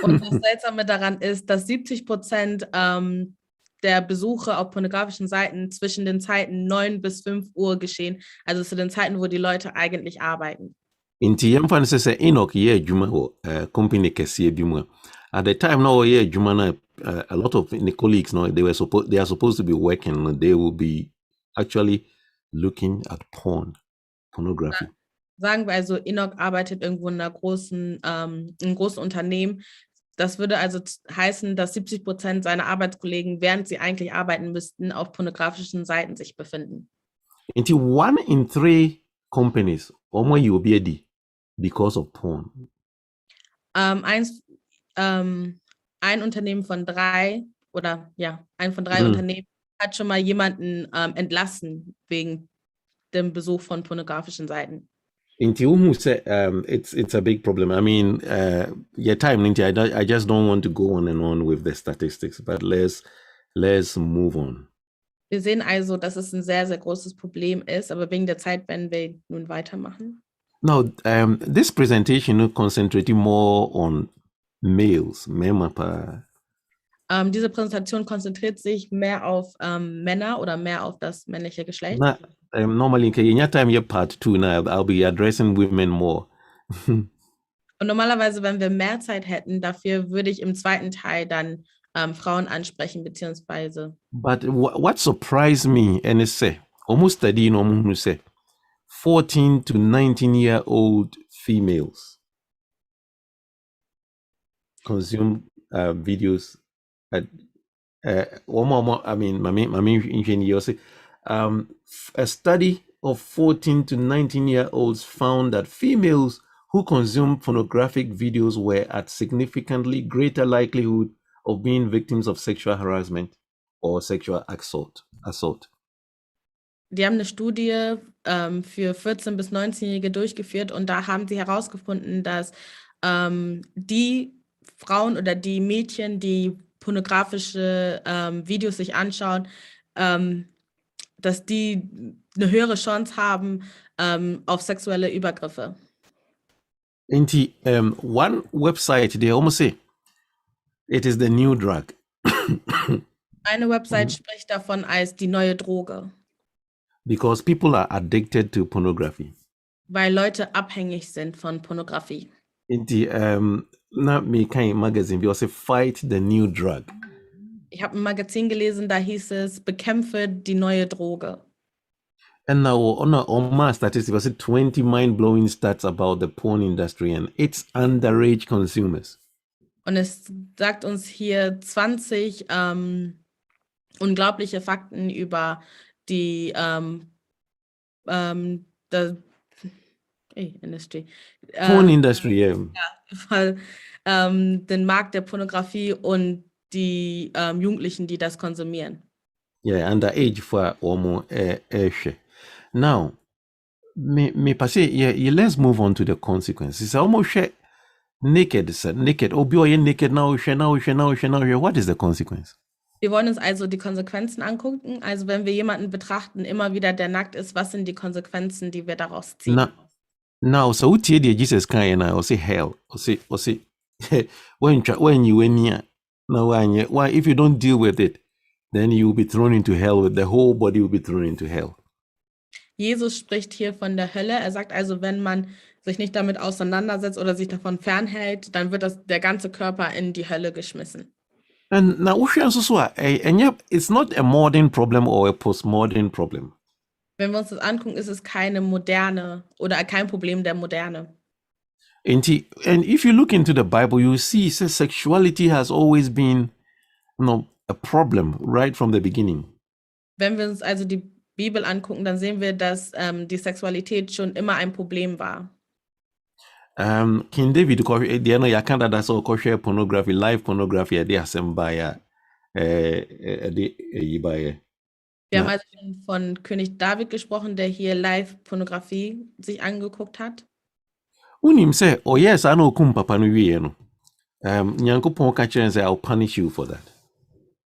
Und das Seltsame daran ist, dass 70% der Besuche auf pornografischen Seiten zwischen den Zeiten 9 bis 5 Uhr geschehen, also zu den Zeiten, wo die Leute eigentlich arbeiten. Inti yamfan sese Enoch ye juma company kesi bimwa. At the time now ye juma na a lot of the colleagues now they are supposed to be working, they will be actually looking at pornography. Sagen wir also, Enoch arbeitet irgendwo in einem großen Unternehmen. Das würde also heißen, dass 70% seiner Arbeitskollegen, während sie eigentlich arbeiten müssten, auf pornografischen Seiten sich befinden. Until 1 in 3 companies, you'll be ready because of porn. Ein Unternehmen von 3 oder ja, ein von 3 Unternehmen hat schon mal jemanden entlassen wegen dem Besuch von pornografischen Seiten. Until who say it's a big problem. I mean, your time, I just don't want to go on and on with the statistics, but let's move on. Wir sehen also, dass es ein sehr, sehr großes Problem ist, aber wegen der Zeit werden wir nun weitermachen. Now, this presentation concentrating more on males, Diese Präsentation konzentriert sich mehr auf Männer oder mehr auf das männliche Geschlecht. Normally, in your time, part 2 now, I'll be addressing women more. Und normalerweise, wenn wir mehr Zeit hätten, dafür würde ich im zweiten Teil dann Frauen ansprechen, beziehungsweise. But what surprised me, and it's almost 14 to 19-year-old females consume videos. A study of 14 to 19-year-olds found that females who consume pornographic videos were at significantly greater likelihood of being victims of sexual harassment or sexual assault. Die haben eine Studie für 14- bis 19-Jährige durchgeführt und da haben sie herausgefunden, dass die Frauen oder die Mädchen, die pornografische Videos sich anschauen, dass die eine höhere Chance haben auf sexuelle Übergriffe. One website, they almost say, it is the new drug. Eine Website spricht davon als die neue Droge. Because people are addicted to pornography. Weil Leute abhängig sind von Pornografie. Magazine, we also fight the new drug. Ich habe ein Magazin gelesen, da hieß es, bekämpfe die neue Droge. And now on my statistics, was 20 mind-blowing stats about the porn industry and its underage consumers. Und es sagt uns hier 20 unglaubliche Fakten über die Industry. Porn industry, yeah. Den Markt der Pornografie und die Jugendlichen, die das konsumieren. Yeah, underage for almost Now, let's move on to the consequences. Almost naked. Naked now. What is the consequence? Wir wollen uns also die Konsequenzen angucken. Also wenn wir jemanden betrachten, immer wieder der nackt ist, was sind die Konsequenzen, die wir daraus ziehen? Now, so what Jesus can I say hell? Or say when you were near now, why if you don't deal with it, then you will be thrown into hell. The whole body will be thrown into hell. Jesus spricht hier von der Hölle. Er sagt also, wenn man sich nicht damit auseinandersetzt oder sich davon fernhält, dann wird der ganze Körper in die Hölle geschmissen. And now, it's not a modern problem or a postmodern problem. Wenn wir uns das angucken, ist es keine moderne oder kein Problem der Moderne. And if you look into the Bible, you see sexuality has always been, a problem right from the beginning. Wenn wir uns also die Bibel angucken, dann sehen wir, dass die Sexualität schon immer ein Problem war. King David, that's all pornography, live pornography, Wir haben also schon von König David gesprochen, der hier Live-Pornografie sich angeguckt hat. Unim say, oh yes, I know papa no wie no. Nyankopon ka kire say I'll punish you for that.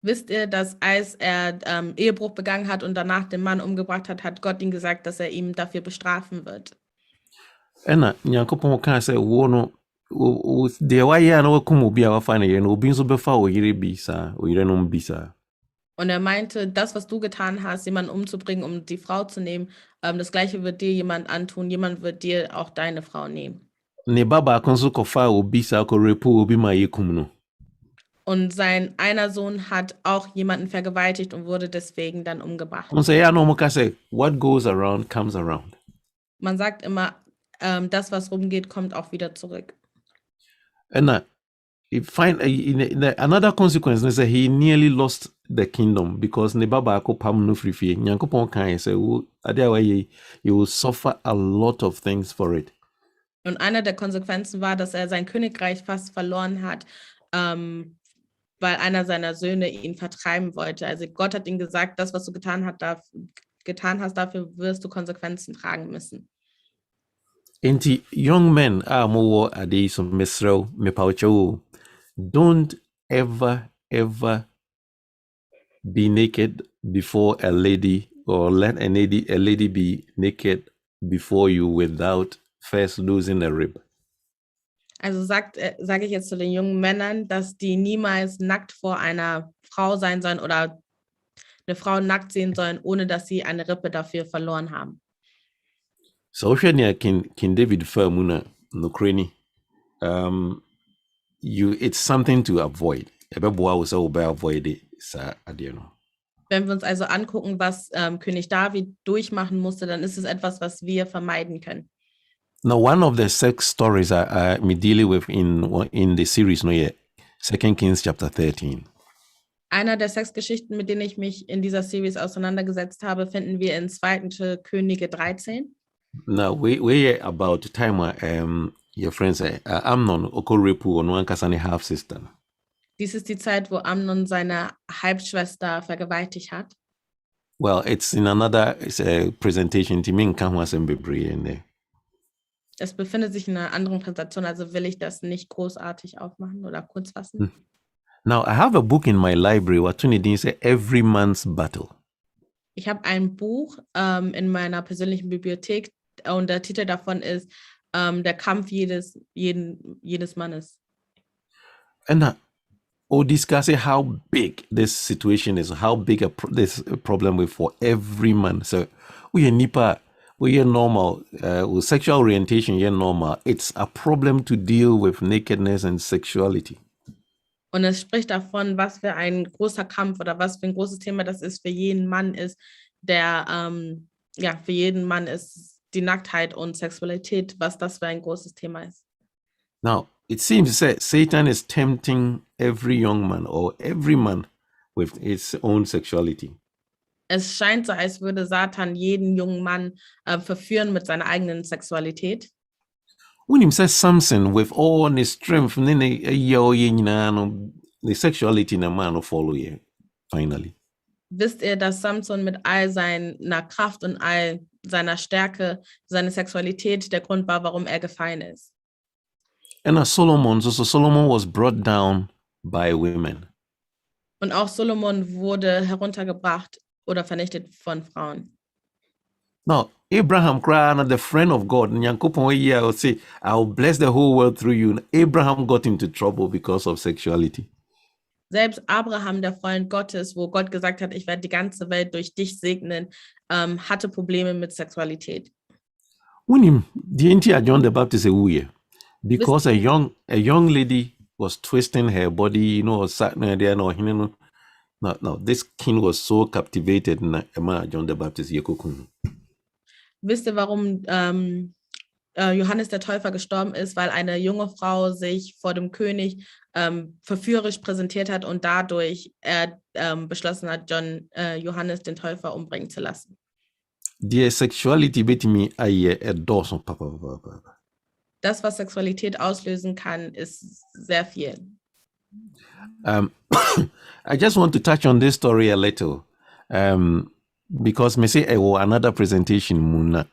Wisst ihr, dass als er Ehebruch begangen hat und danach den Mann umgebracht hat, hat Gott ihm gesagt, dass er ihm dafür bestrafen wird. Nyankopon ka say wo no de wa ya no kum obi a wafa na ye no obi nso befa o yire bi sa o yire no bi sa. Und er meinte, das, was du getan hast, jemanden umzubringen, um die Frau zu nehmen, das Gleiche wird dir jemand antun, jemand wird dir auch deine Frau nehmen. Ne baba konso kofa obi sa ko repo obi ma ye kum no. Und sein einer Sohn hat auch jemanden vergewaltigt und wurde deswegen dann umgebracht. Und say, no mo say, what goes around comes around. Man sagt immer, das, was rumgeht, kommt auch wieder zurück. And another consequence is that he nearly lost the kingdom because ne baba ko pam no free. Nyankopon kan say you will suffer a lot of things for it. Und einer der Konsequenzen war, dass er sein Königreich fast verloren hat, weil einer seiner Söhne ihn vertreiben wollte. Also Gott hat ihm gesagt, das, was du getan hast, dafür wirst du Konsequenzen tragen müssen. Enti young men mo ade so mesrel me paucho, don't ever be naked before a lady, or let a lady be naked before you without first losing a rib. Also sage ich jetzt zu den jungen Männern, dass die niemals nackt vor einer Frau sein sollen oder eine Frau nackt sehen sollen, ohne dass sie eine Rippe dafür verloren haben. So King David Fermuna Nukreni, it's something to avoid. Avoid it, Wenn wir uns also angucken, was König David durchmachen musste, dann ist es etwas, was wir vermeiden können. Now, one of the sex stories I'm dealing with in the series, 2 Kings chapter 13. Einer der Sexgeschichten, mit denen ich mich in dieser Series auseinandergesetzt habe, finden wir in 2. Könige 13. Now, we about time your friends Amnon Okorepu on one kasani half sister. Dies ist die Zeit, wo Amnon seine Halbschwester vergewaltigt hat. Well, it's in another presentation. Es befindet sich in einer anderen Präsentation, also will ich das nicht großartig aufmachen oder kurz fassen. Now, I have a book in my library, what say Every Man's Battle. Ich habe ein Buch in meiner persönlichen Bibliothek und der Titel davon ist Der Kampf jedes Mannes. And discuss how big this situation is, how big this problem is for every man. So we are normal, with sexual orientation, you're normal. It's a problem to deal with nakedness and sexuality. Und es spricht davon, was für ein großer Kampf oder was für ein großes Thema das ist für jeden Mann ist, der für jeden Mann ist die Nacktheit und Sexualität, was das für ein großes Thema ist. Now, it seems that Satan is tempting every young man or every man with his own sexuality. Es scheint so, als würde Satan jeden jungen Mann verführen mit seiner eigenen Sexualität. When he says Samson with all his strength, then the sexuality in a man will follow you, finally. Wisst ihr, dass Samson mit all seiner Kraft und all seiner Stärke, seine Sexualität der Grund war, warum er gefallen ist? And Solomon was brought down by women. Und auch Solomon wurde heruntergebracht oder vernichtet von Frauen. Now, Abraham cried, the friend of God, will say, I'll bless the whole world through you. Abraham got into trouble because of sexuality. Selbst Abraham, der Freund Gottes, wo Gott gesagt hat, ich werde die ganze Welt durch dich segnen, hatte Probleme mit Sexualität. John the Baptist because a young lady was twisting her body, sat there, no, this king was so captivated John the Baptist. Wisst ihr, warum Johannes der Täufer gestorben ist? Weil eine junge Frau sich vor dem König verführerisch präsentiert hat und dadurch er beschlossen hat, Johannes den Täufer umbringen zu lassen. The sexuality Das, was Sexualität auslösen kann, ist sehr viel. I just want to touch on this story a little. Because me say another presentation muna.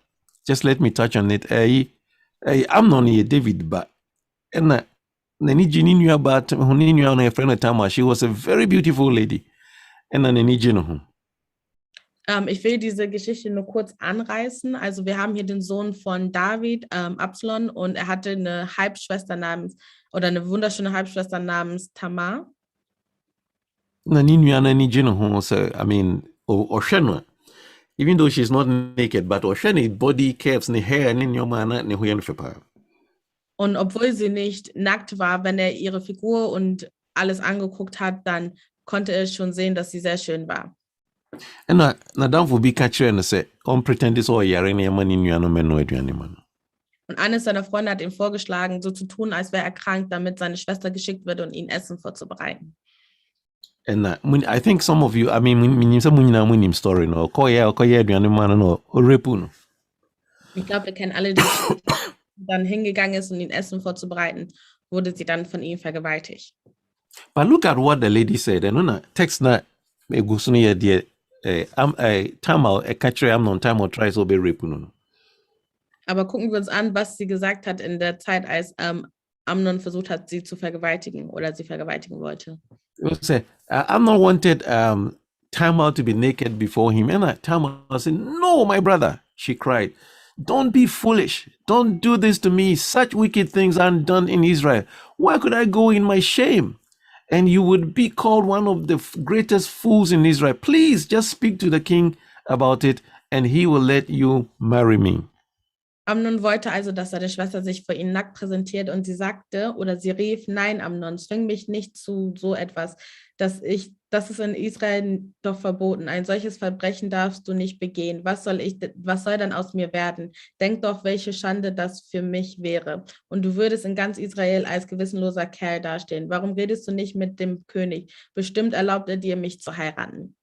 Just let me touch on it. I'm not here David, but and knew about her friend Tama. She was a very beautiful lady. And ich will diese Geschichte nur kurz anreißen. Also wir haben hier den Sohn von David, Absalom, und er hatte eine Halbschwester eine wunderschöne Halbschwester namens Tamar. I mean, even though she's not naked, but body curves, hair, und obwohl sie nicht nackt war, wenn er ihre Figur und alles angeguckt hat, dann konnte er schon sehen, dass sie sehr schön war. And na don't be catcher and say, pretend this all yare money man. Und eines seiner Freunde hat ihm vorgeschlagen, so zu tun, als wäre er krank, damit seine Schwester geschickt wird, um ihm Essen vorzubereiten. And I think some of you, I mean, when you say munim story, no, koye no, repu no. Ich glaube, wir kennen alle die Geschichte, die dann hingegangen ist, um ihm Essen vorzubereiten, wurde sie dann von ihm vergewaltigt. But look at what the lady said. And on text na egusuni dear Tamal a catcher am non time or tries to be repu no. Aber gucken wir uns an, was sie gesagt hat in der Zeit, als Amnon versucht hat, sie zu vergewaltigen oder sie vergewaltigen wollte. Say, Amnon wanted Tamal to be naked before him. And Tamal said, "No, my brother," she cried. "Don't be foolish. Don't do this to me. Such wicked things aren't done in Israel. Why could I go in my shame? And you would be called one of the greatest fools in Israel. Please just speak to the king about it, and he will let you marry me." Amnon wollte also, dass seine Schwester sich vor ihm nackt präsentiert und sie sagte oder sie rief, nein, Amnon, zwing mich nicht zu so etwas, das ist in Israel doch verboten. Ein solches Verbrechen darfst du nicht begehen. Was soll dann aus mir werden? Denk doch, welche Schande das für mich wäre. Und du würdest in ganz Israel als gewissenloser Kerl dastehen. Warum redest du nicht mit dem König? Bestimmt erlaubt er dir, mich zu heiraten.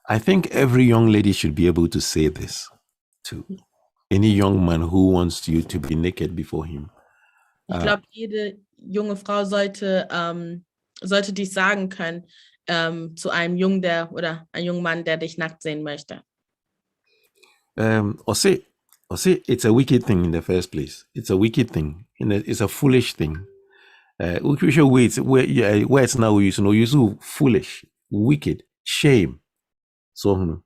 I think every young lady should be able to say this to any young man who wants you to be naked before him. Ich glaube, jede junge Frau sollte dies sagen können zu einem Jungen oder einem jungen Mann, der dich nackt sehen möchte. Or say it's a wicked thing in the first place. It's a wicked thing. It's a foolish thing. Which words now we use, you foolish, wicked, shame. So,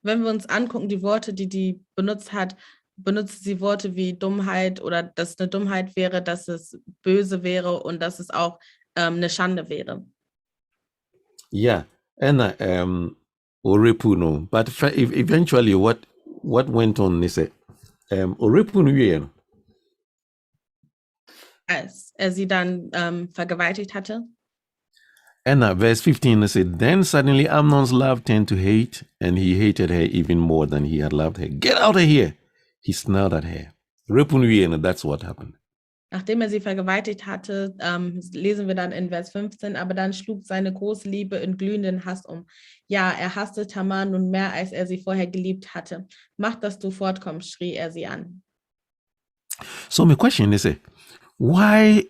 wenn wir uns angucken, die Worte, die benutzt hat, benutzt sie Worte wie Dummheit oder dass es eine Dummheit wäre, dass es böse wäre und dass es auch eine Schande wäre. Yeah, and Orepu no, but eventually what went on is Orepu no Als er sie dann vergewaltigt hatte. And verse 15 it said, then suddenly Amnon's love turned to hate, and he hated her even more than he had loved her. Get out of here! He snarled at her. And that's what happened. Nachdem er sie vergewaltigt hatte, lesen wir dann in Vers 15, aber dann schlug seine große Liebe in glühenden Hass um. Ja, er hasste Tamar nun mehr, als er sie vorher geliebt hatte. Mach, dass du fortkommst, schrie er sie an. So my question is, why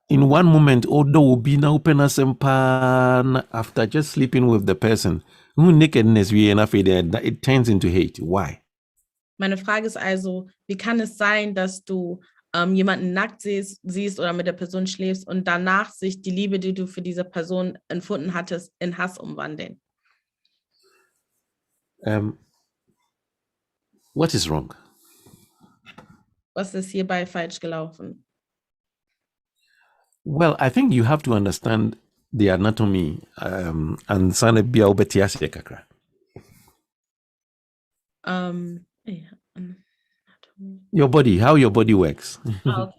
in one moment, although be now open as after just sleeping with the person, who nakedness it turns into hate? Why? Meine Frage ist also, wie kann es sein, dass du jemanden nackt siehst oder mit der Person schläfst und danach sich die Liebe, die du für diese Person empfunden hattest, in Hass umwandeln? What is wrong? Was ist hierbei falsch gelaufen? Well, I think you have to understand the anatomy and sanebia obetiasie kakra. Your body, how your body works. Okay.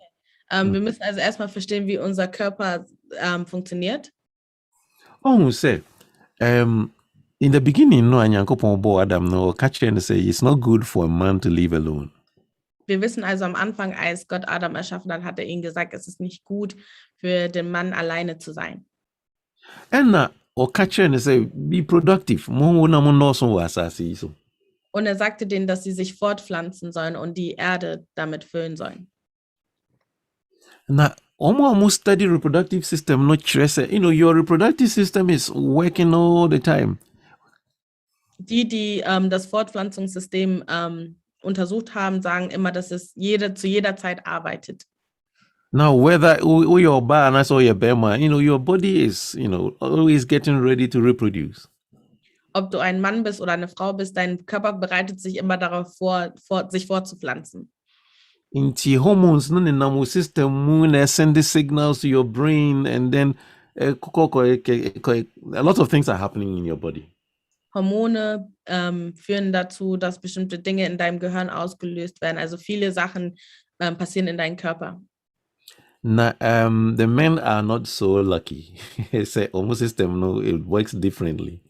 Wir müssen also erstmal verstehen, wie unser Körper funktioniert. Oh, say, in the beginning, no, Anyankopon bo Adam no catch and say it's not good for a man to live alone. Wir wissen also am Anfang, als Gott Adam erschaffen hat, hat er ihnen gesagt, es ist nicht gut für den Mann alleine zu sein. And or catch and say be productive. Und er sagte denen, dass sie sich fortpflanzen sollen und die Erde damit füllen sollen. Now, almost study reproductive system, not stress. Your reproductive system is working all the time. Die das Fortpflanzungssystem untersucht haben, sagen immer, dass es zu jeder Zeit arbeitet. Now, whether your balance or your bema, your body is, always getting ready to reproduce. Ob du ein Mann bist oder eine Frau bist, dein Körper bereitet sich immer darauf vor, sich fortzupflanzen. Inti hormones no in system send the signals to your brain, and then a lot of things are happening in your body. Hormone führen dazu, dass bestimmte Dinge in deinem Gehirn ausgelöst werden. Also viele Sachen passieren in deinem Körper. Now, the men are not so lucky. It's a hormone system, no, it works differently.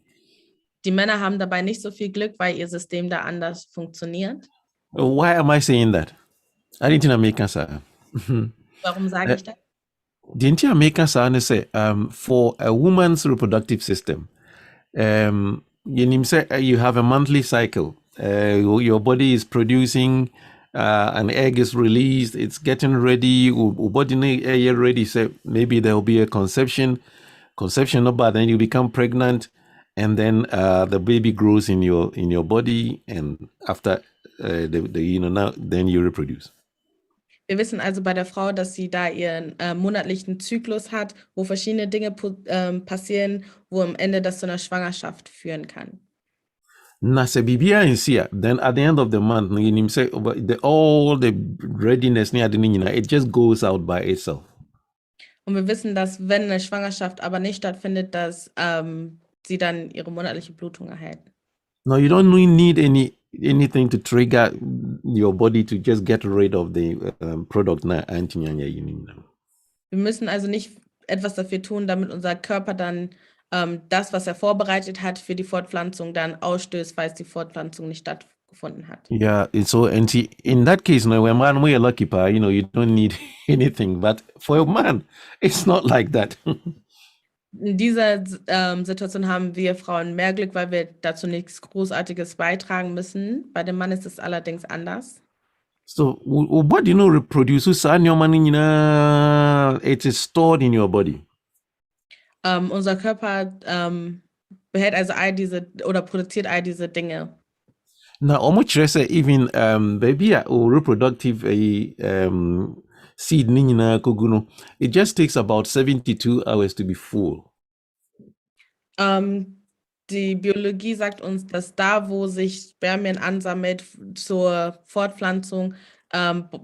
Die Männer haben dabei nicht so viel Glück, weil ihr System da anders funktioniert. Why am I saying that? I didn't make answer. Warum sage ich das? The entire maker say for a woman's reproductive system, you have a monthly cycle. Your body is producing, an egg is released, it's getting ready, body ready. So maybe there will be a conception, not bad, then you become pregnant, and then the baby grows in your body, and after now then you reproduce. Wir wissen also bei der Frau, dass sie da ihren monatlichen Zyklus hat, wo verschiedene Dinge passieren, wo am Ende das zu einer Schwangerschaft führen kann. Na se bibia is here, then at the end of the month, you say all the readiness it just goes out by itself. Und wir wissen, dass wenn eine Schwangerschaft aber nicht stattfindet, dass sie dann ihre monatliche Blutung erhalten. No, you don't need anything to trigger your body to just get rid of the product. Wir müssen also nicht etwas dafür tun, damit unser Körper dann das, was er vorbereitet hat für die Fortpflanzung, dann ausstößt, falls die Fortpflanzung nicht stattgefunden hat. Yeah, so and in that case, no, when man we are lucky, you don't need anything. But for a man, it's not like that. In dieser Situation haben wir Frauen mehr Glück, weil wir dazu nichts Großartiges beitragen müssen. Bei dem Mann ist es allerdings anders. So, what reproduce? It is stored in your body. Unser Körper behält also all diese oder produziert all diese Dinge. Now, almost even baby reproductive seed it just takes about 72 hours to be full. Die Biologie sagt uns, dass da, wo sich Spermien ansammelt zur Fortpflanzung,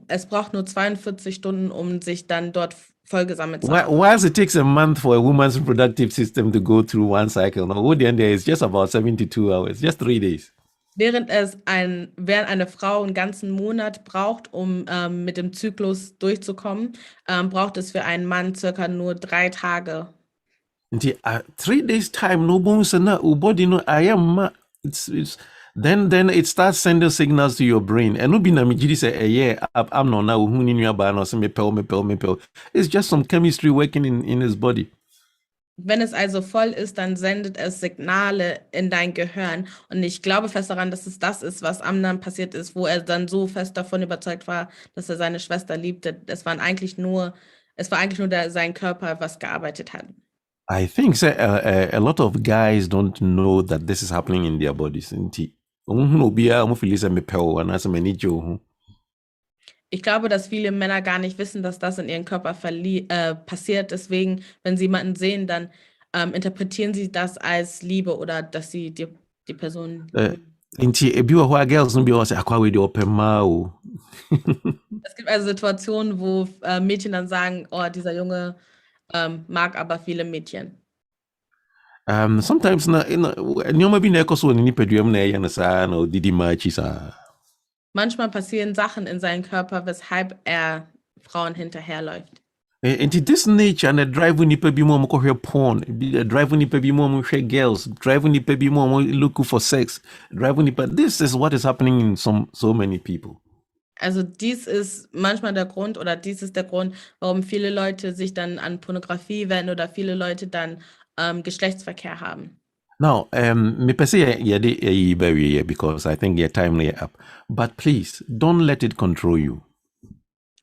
es braucht nur 42 Stunden, um sich dann dort vollgesammelt zu haben. Whilst it takes a month for a woman's reproductive system to go through one cycle, now the end there is just about 72 hours, just 3 days. Während eine Frau einen ganzen Monat braucht, um mit dem Zyklus durchzukommen, braucht es für einen Mann circa nur 3 Tage. 3 days time, no bones and body no I am it's then it starts sending signals to your brain. And no be na me say I'm not now who ni nua no say me pel. It's just some chemistry working in his body. Wenn es also voll ist, dann sendet es Signale in dein Gehirn. Und ich glaube fest daran, dass es das ist, was Amnon passiert ist, wo er dann so fest davon überzeugt war, dass er seine Schwester liebte. Es war eigentlich nur sein Körper, was gearbeitet hat. I think a lot of guys don't know that this is happening in their bodies. Ich glaube, dass viele Männer gar nicht wissen, dass das in ihrem Körper passiert. Deswegen, wenn sie jemanden sehen, dann interpretieren sie das als Liebe oder dass sie die Person... Es gibt also Situationen, wo Mädchen dann sagen, oh, dieser Junge mag aber viele Mädchen. Sometimes manchmal passieren Sachen in seinem Körper, weshalb er Frauen hinterherläuft. In this nature and the drive when people be more porn, the drive when people be more girls, drive when people be more look for sex, drive when this is what is happening in so many people. Also dies ist manchmal der Grund oder dies ist der Grund, warum viele Leute sich dann an Pornografie wenden oder viele Leute dann Geschlechtsverkehr haben. Now, me per se because I think your time is up. But please, don't let it control you.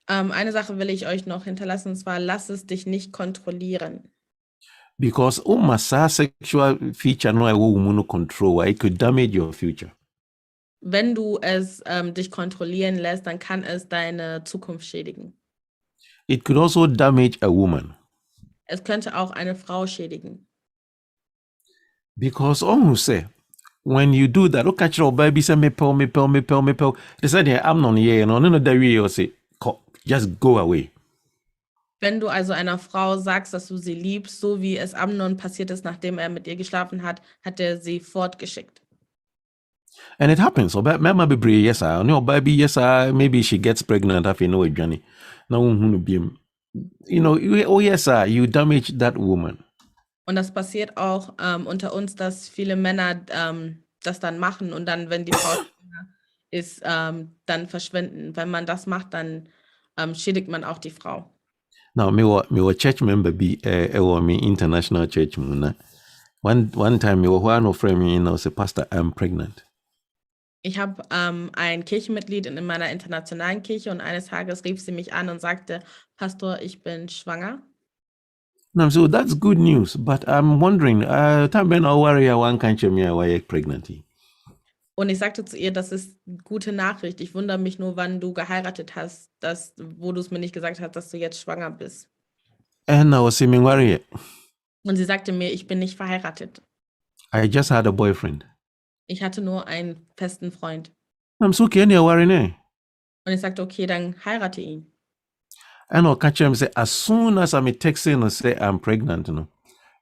Eine Sache will ich euch noch hinterlassen, und zwar lass es dich nicht kontrollieren. Because sexual feature no control, it could damage your future. Wenn du es dich kontrollieren lässt, dann kann es deine Zukunft schädigen. It could also damage a woman. Es könnte auch eine Frau schädigen. Because say when you do that, look at your baby say me pel. They said I'm not here, no that way you say just go away. Wenn du also einer Frau sagst, dass du sie liebst, so wie es Amnon passiert ist, nachdem er mit ihr geschlafen hat, hat er sie fortgeschickt. And it happens. So mama be yes, no baby, yes, maybe she gets pregnant after Johnny. Now oh yes, you damage that woman. Und das passiert auch unter uns, dass viele Männer das dann machen und dann, wenn die Frau ist dann verschwinden. Wenn man das macht, dann schädigt man auch die Frau. Now, me were church member be me international church muna. One time me were no frame me now say pastor I'm pregnant. Ich habe ein Kirchenmitglied in meiner internationalen Kirche und eines Tages rief sie mich an und sagte, Pastor, ich bin schwanger. Now, so that's good news, but I'm wondering, time ben worry one can't me why pregnant. Und ich sagte zu ihr, das ist eine gute Nachricht. Ich wundere mich nur, wann du geheiratet hast, wo du es mir nicht gesagt hast, dass du jetzt schwanger bist. And I was saying worry. Und sie sagte mir, ich bin nicht verheiratet. I just had a boyfriend. Ich hatte nur einen festen Freund. I'm so okay, worry ne. Und ich sagte, okay, dann heirate ihn. And I'll catch him say, as soon as I'm texting and say I'm pregnant,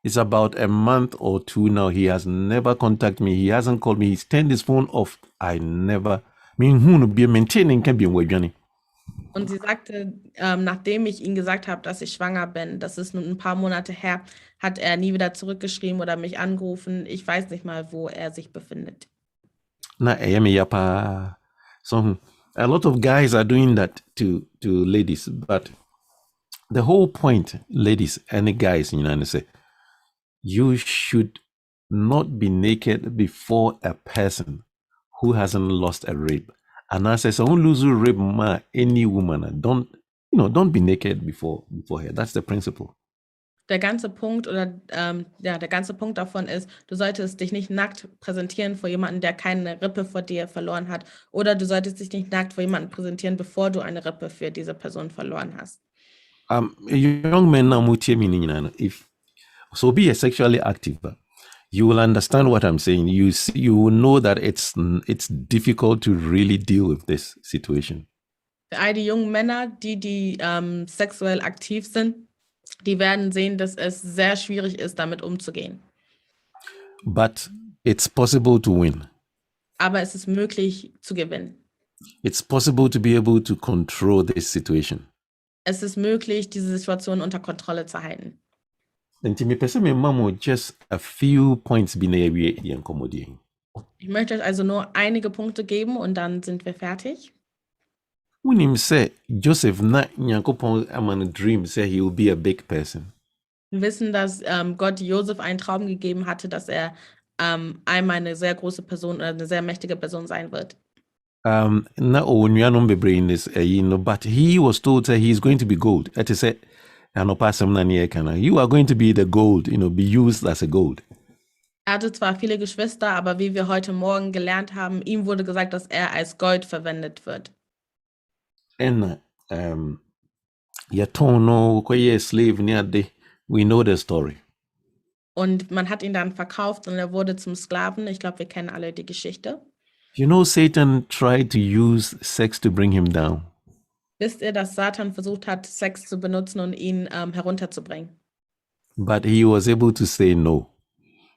it's about a month or two now. He has never contacted me. He hasn't called me. He's turned his phone off. I never who be maintaining can be Johnny. Und sie sagte, nachdem ich ihm gesagt habe, dass ich schwanger bin, das ist nun ein paar Monate her, hat er nie wieder zurückgeschrieben oder mich angerufen. Ich weiß nicht mal, wo er sich befindet. Na, so a lot of guys are doing that to ladies, but the whole point, ladies and guys, say, you should not be naked before a person who hasn't lost a rib. And I say, so don't lose a rib, any woman, don't be naked before her. That's the principle. Der ganze Punkt der ganze Punkt davon ist, du solltest dich nicht nackt präsentieren vor jemandem, der keine Rippe vor dir verloren hat. Oder du solltest dich nicht nackt vor jemandem präsentieren, bevor du eine Rippe für diese Person verloren hast. Young men now, if so, be sexually active. You will understand what I'm saying. You will know that it's difficult to really deal with this situation. Für all die jungen Männer, die sexuell aktiv sind, die werden sehen, dass es sehr schwierig ist, damit umzugehen. But it's possible to win. Aber es ist möglich zu gewinnen. It's possible to be able to control this situation. Es ist möglich, diese Situation unter Kontrolle zu halten. Just a few points. Ich möchte euch also nur einige Punkte geben und dann sind wir fertig. When him say Joseph na Nyankopon aman dream say he will be a big person. Wir wissen, dass Gott Josef einen Traum gegeben hatte, dass er einmal eine sehr große Person oder eine sehr mächtige Person sein wird. Na onyanom bebre in this but he was told that he is going to be gold. That is it. You are going to be the gold, be used as a gold. Er hatte zwar viele Geschwister, aber wie wir heute Morgen gelernt haben, ihm wurde gesagt, dass er als Gold verwendet wird. And slave near day. We know the story. Und man hat ihn dann verkauft und er wurde zum Sklaven. Ich glaube, wir kennen alle die Geschichte. Satan tried to use sex to bring him down. Wisst ihr, dass Satan versucht hat, Sex zu benutzen und ihn herunterzubringen? But he was able to say no.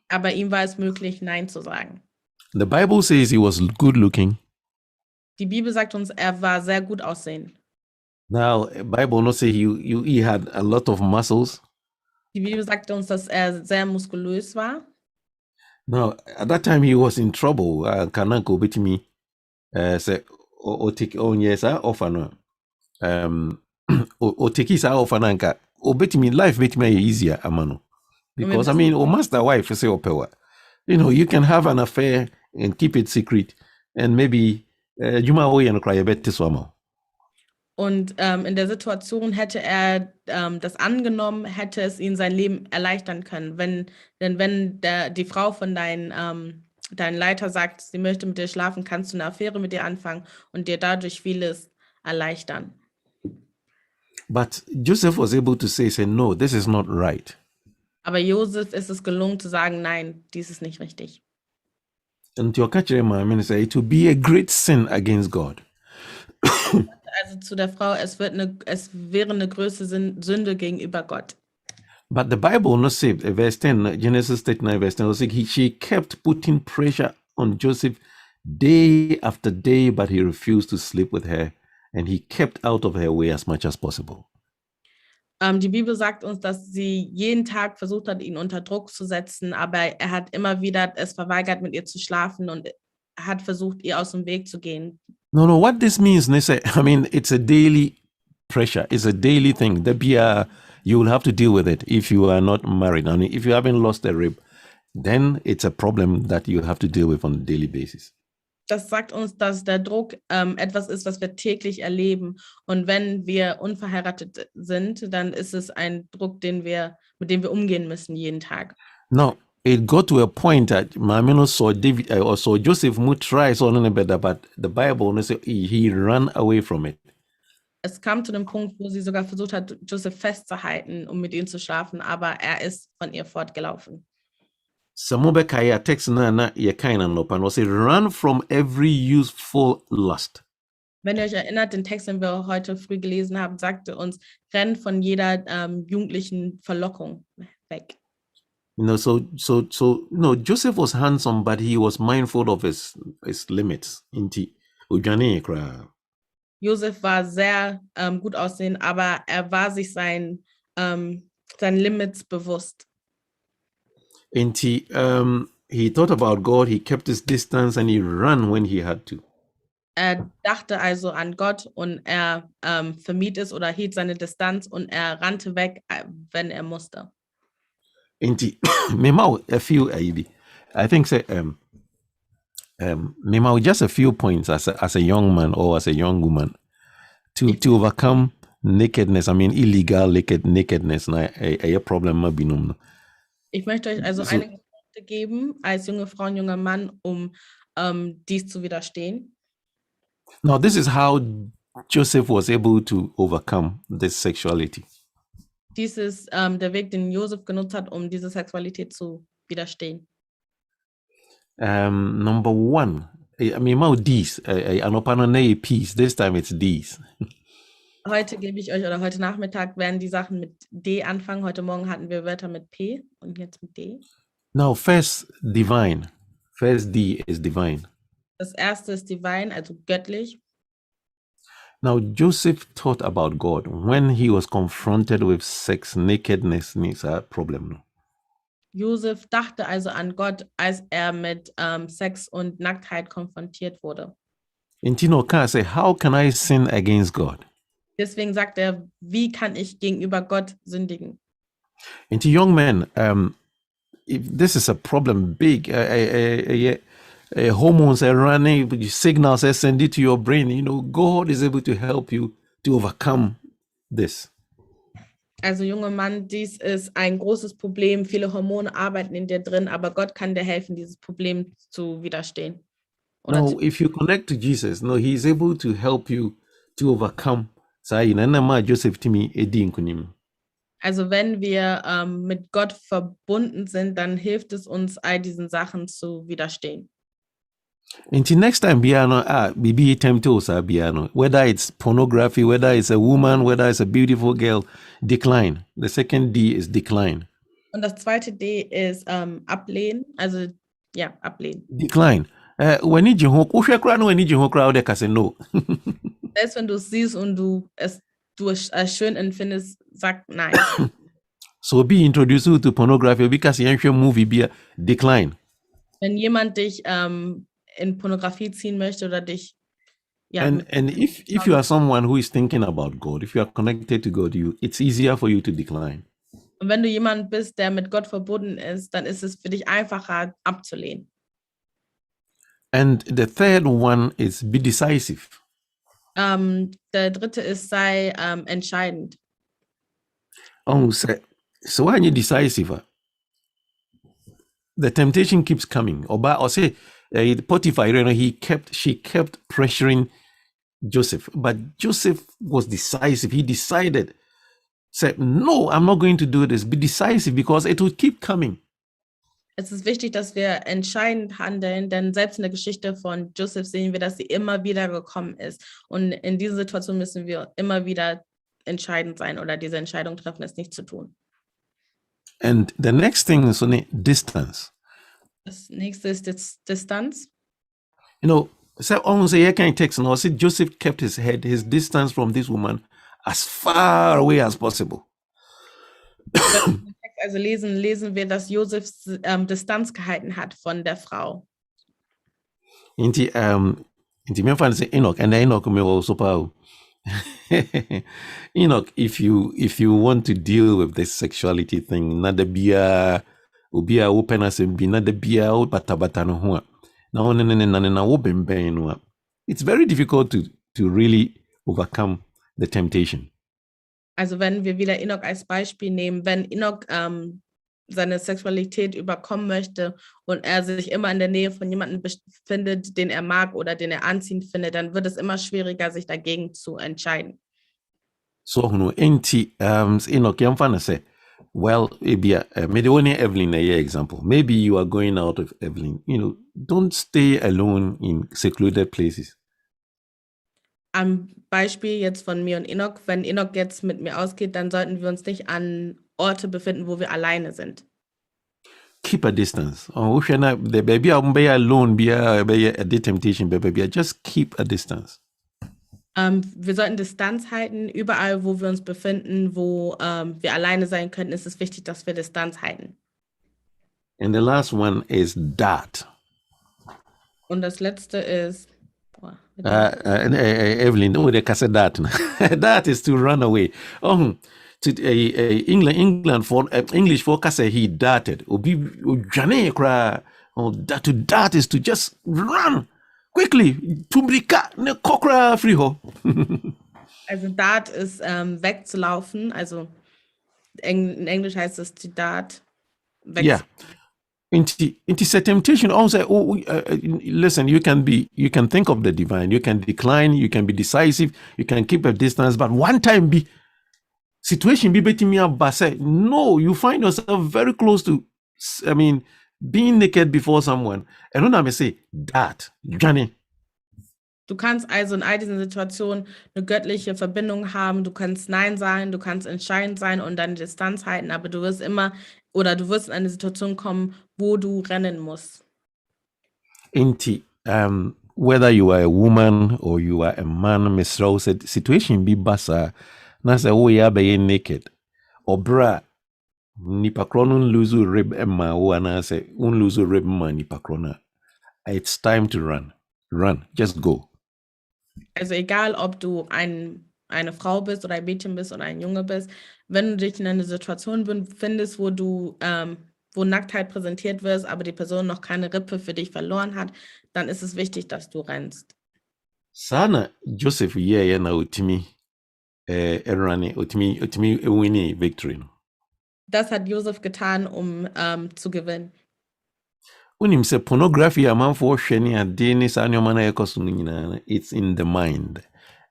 Aber ihm war es möglich, Nein zu sagen. The Bible says he was good looking. Die Bibel sagt uns, er war sehr gut aussehend. Now, Bible not say he had a lot of muscles. Die Bibel sagt uns, dass er sehr muskulös war. Now, at that time he was in trouble. Kananko bit me say o take on yes offer no. O take his offer nanka. O bit me life bit me easier amano. Because I mean, o master wife say opewa. You can have an affair and keep it secret and maybe Juma and cry a bit this one. Und in der Situation hätte er das angenommen, hätte es ihm sein Leben erleichtern können. Wenn die Frau von deinem Leiter sagt, sie möchte mit dir schlafen, kannst du eine Affäre mit dir anfangen und dir dadurch vieles erleichtern. But Joseph was able to say, no, this is not right. Aber Josef ist es gelungen zu sagen, nein, dies ist nicht richtig. And your catcher, it will be a great sin against God. Also zu der Frau, es wäre eine größere Sünde gegenüber Gott. But the Bible not say, verse 10, Genesis 39, verse 10, she kept putting pressure on Joseph day after day, but he refused to sleep with her, and he kept out of her way as much as possible. Die Bibel sagt uns, dass sie jeden Tag versucht hat, ihn unter Druck zu setzen, aber er hat immer wieder es verweigert, mit ihr zu schlafen und hat versucht, ihr aus dem Weg zu gehen. No, what this means, I mean, it's a daily pressure. It's a daily thing. You will have to deal with it if you are not married. I mean, if you haven't lost a rib, then it's a problem that you have to deal with on a daily basis. Das sagt uns, dass der Druck etwas ist, was wir täglich erleben. Und wenn wir unverheiratet sind, dann ist es ein Druck, mit dem wir umgehen müssen jeden Tag. Now, it got to a point that Mamino saw David or saw Joseph would try something better, but the Bible says he ran away from it. Es kam zu einem Punkt, wo sie sogar versucht hat, Joseph festzuhalten, um mit ihm zu schlafen, aber er ist von ihr fortgelaufen. Samobe kaya text na ye kind of nopan was run from every useful lust. Wenn ihr euch erinnert, den Text, den wir heute früh gelesen haben, sagte uns, rennt von jeder jugendlichen Verlockung weg. Joseph was handsome, but he was mindful of his limits. Joseph war sehr gut aussehend, aber er war sich seinen Limits bewusst. He thought about God, he kept his distance, and he ran when he had to. Er dachte also an Gott und er vermied es oder hielt seine Distanz und er rannte weg, wenn er musste. A few I think say just a few points as a young man or as a young woman to overcome nakedness. I mean illegal nakedness. A problem ma binum. Ich möchte euch also einige Punkte geben als junge Frau und junger Mann, um dies zu widerstehen. Now this is how Joseph was able to overcome this sexuality. Dies ist der Weg, den Joseph genutzt hat, um diese Sexualität zu widerstehen. Number one, I mean, these, peace. This time it's these. Heute gebe ich euch, oder heute Nachmittag werden die Sachen mit D anfangen. Heute Morgen hatten wir Wörter mit P und jetzt mit D. Now, first divine. First D is divine. Das erste ist divine, also göttlich. Now, Joseph thought about God when he was confronted with sex, nakedness, is a problem. Joseph dachte also an Gott, als er mit Sex und Nacktheit konfrontiert wurde. Intino can say, how can I sin against God? Deswegen sagt er, wie kann ich gegenüber Gott sündigen? And to young men, if this is a problem big. Hormones are running, signals are sent it to your brain. God is able to help you to overcome this. Also junger Mann, dies ist ein großes Problem. Viele Hormone arbeiten in dir drin, aber Gott kann dir helfen, dieses Problem zu widerstehen. If you connect to Jesus, he is able to help you to overcome. Also wenn wir mit Gott verbunden sind, dann hilft es uns, all diesen Sachen zu widerstehen. Until next time, whether it's pornography, whether it's a woman, whether it's a beautiful girl, decline. The second D is decline. Und das zweite D ist ablehnen, also ja, ablehnen. Decline. When no. Selbst wenn du es siehst und du es schön empfindest, sag nein. So be introduced to pornography because you movie be decline. Wenn jemand dich in Pornografie ziehen möchte oder dich and if you are someone who is thinking about God, if you are connected to God, it's easier for you to decline. Und wenn du jemand bist, der mit Gott verbunden ist, dann ist es für dich einfacher abzulehnen. And the third one is be decisive. Der dritte ist sei entscheidend. So when you're decisive, the temptation keeps coming. Or say Potiphar, she kept pressuring Joseph, but Joseph was decisive. He decided, said, no, I'm not going to do this. Be decisive because it will keep coming. Es ist wichtig, dass wir entscheidend handeln, denn selbst in der Geschichte von Joseph sehen wir, dass sie immer wieder gekommen ist. Und in dieser Situation müssen wir immer wieder entscheidend sein oder diese Entscheidung treffen, es nicht zu tun. And the next thing is distance. Das nächste ist Distanz. So almost a can text now. See, Joseph kept his distance from this woman as far away as possible. Also lesen wir, dass Josef Distanz gehalten hat von der Frau. Inti me fan say Enoch, and Enoch me also power. Enoch, if you want to deal with this sexuality thing, not the beer ubia open as be not the beer o bata no ho. Na wo bemben no. It's very difficult to really overcome the temptation. Also wenn wir wieder Enoch als Beispiel nehmen, wenn Enoch seine Sexualität überkommen möchte und er sich immer in der Nähe von jemandem befindet, den er mag oder den er anziehend findet, dann wird es immer schwieriger, sich dagegen zu entscheiden. So enti Enoch yamfa say, well, maybe only Evelyn a example. Maybe you are going out with Evelyn. Don't stay alone in secluded places. Am Beispiel jetzt von mir und Enoch, wenn Enoch jetzt mit mir ausgeht, dann sollten wir uns nicht an Orte befinden, wo wir alleine sind. Keep a distance. The baby be alone, be a temptation, baby. Just keep a distance. Wir sollten Distanz halten. Überall, wo wir uns befinden, wo wir alleine sein können, ist es wichtig, dass wir Distanz halten. And the last one is that. Und das letzte ist Evelyn, they can say that. That is to run away. England for English for say he darted. That is to just run quickly. Tumbrika ne kokra friho. Also Dart ist wegzulaufen. Also in Englisch heißt es to dart. Yeah. It's a temptation. Also, listen, you can think of the divine, you can decline, you can be decisive, you can keep a distance, but one time be situation be betting me up, no, you find yourself very close to, being naked before someone. And when I say that, Johnny. Du kannst also in all diesen Situationen eine göttliche Verbindung haben, du kannst Nein sagen, du kannst entscheidend sein und deine Distanz halten, aber du wirst in eine Situation kommen, wo du rennen musst. Whether you are a woman or you are a man, Miss Rose said, situation be basa, na say oh ya be naked. Or bra, nipa krono luzu rib emma o na say un luzu rib ma nipa krona. It's time to run. Run, just go. Also egal, ob du eine Frau bist oder ein Mädchen bist oder ein Junge bist, wenn du dich in einer Situation befindest, wo Nacktheit präsentiert wird, aber die Person noch keine Rippe für dich verloren hat, dann ist es wichtig, dass du rennst. Sana Joseph na utimi erani utimi winning victory. Das hat Joseph getan, um zu gewinnen. Unim se pornography amanfo hwe ne ade ne sa nyoma na ekoso no nyina, it's in the mind.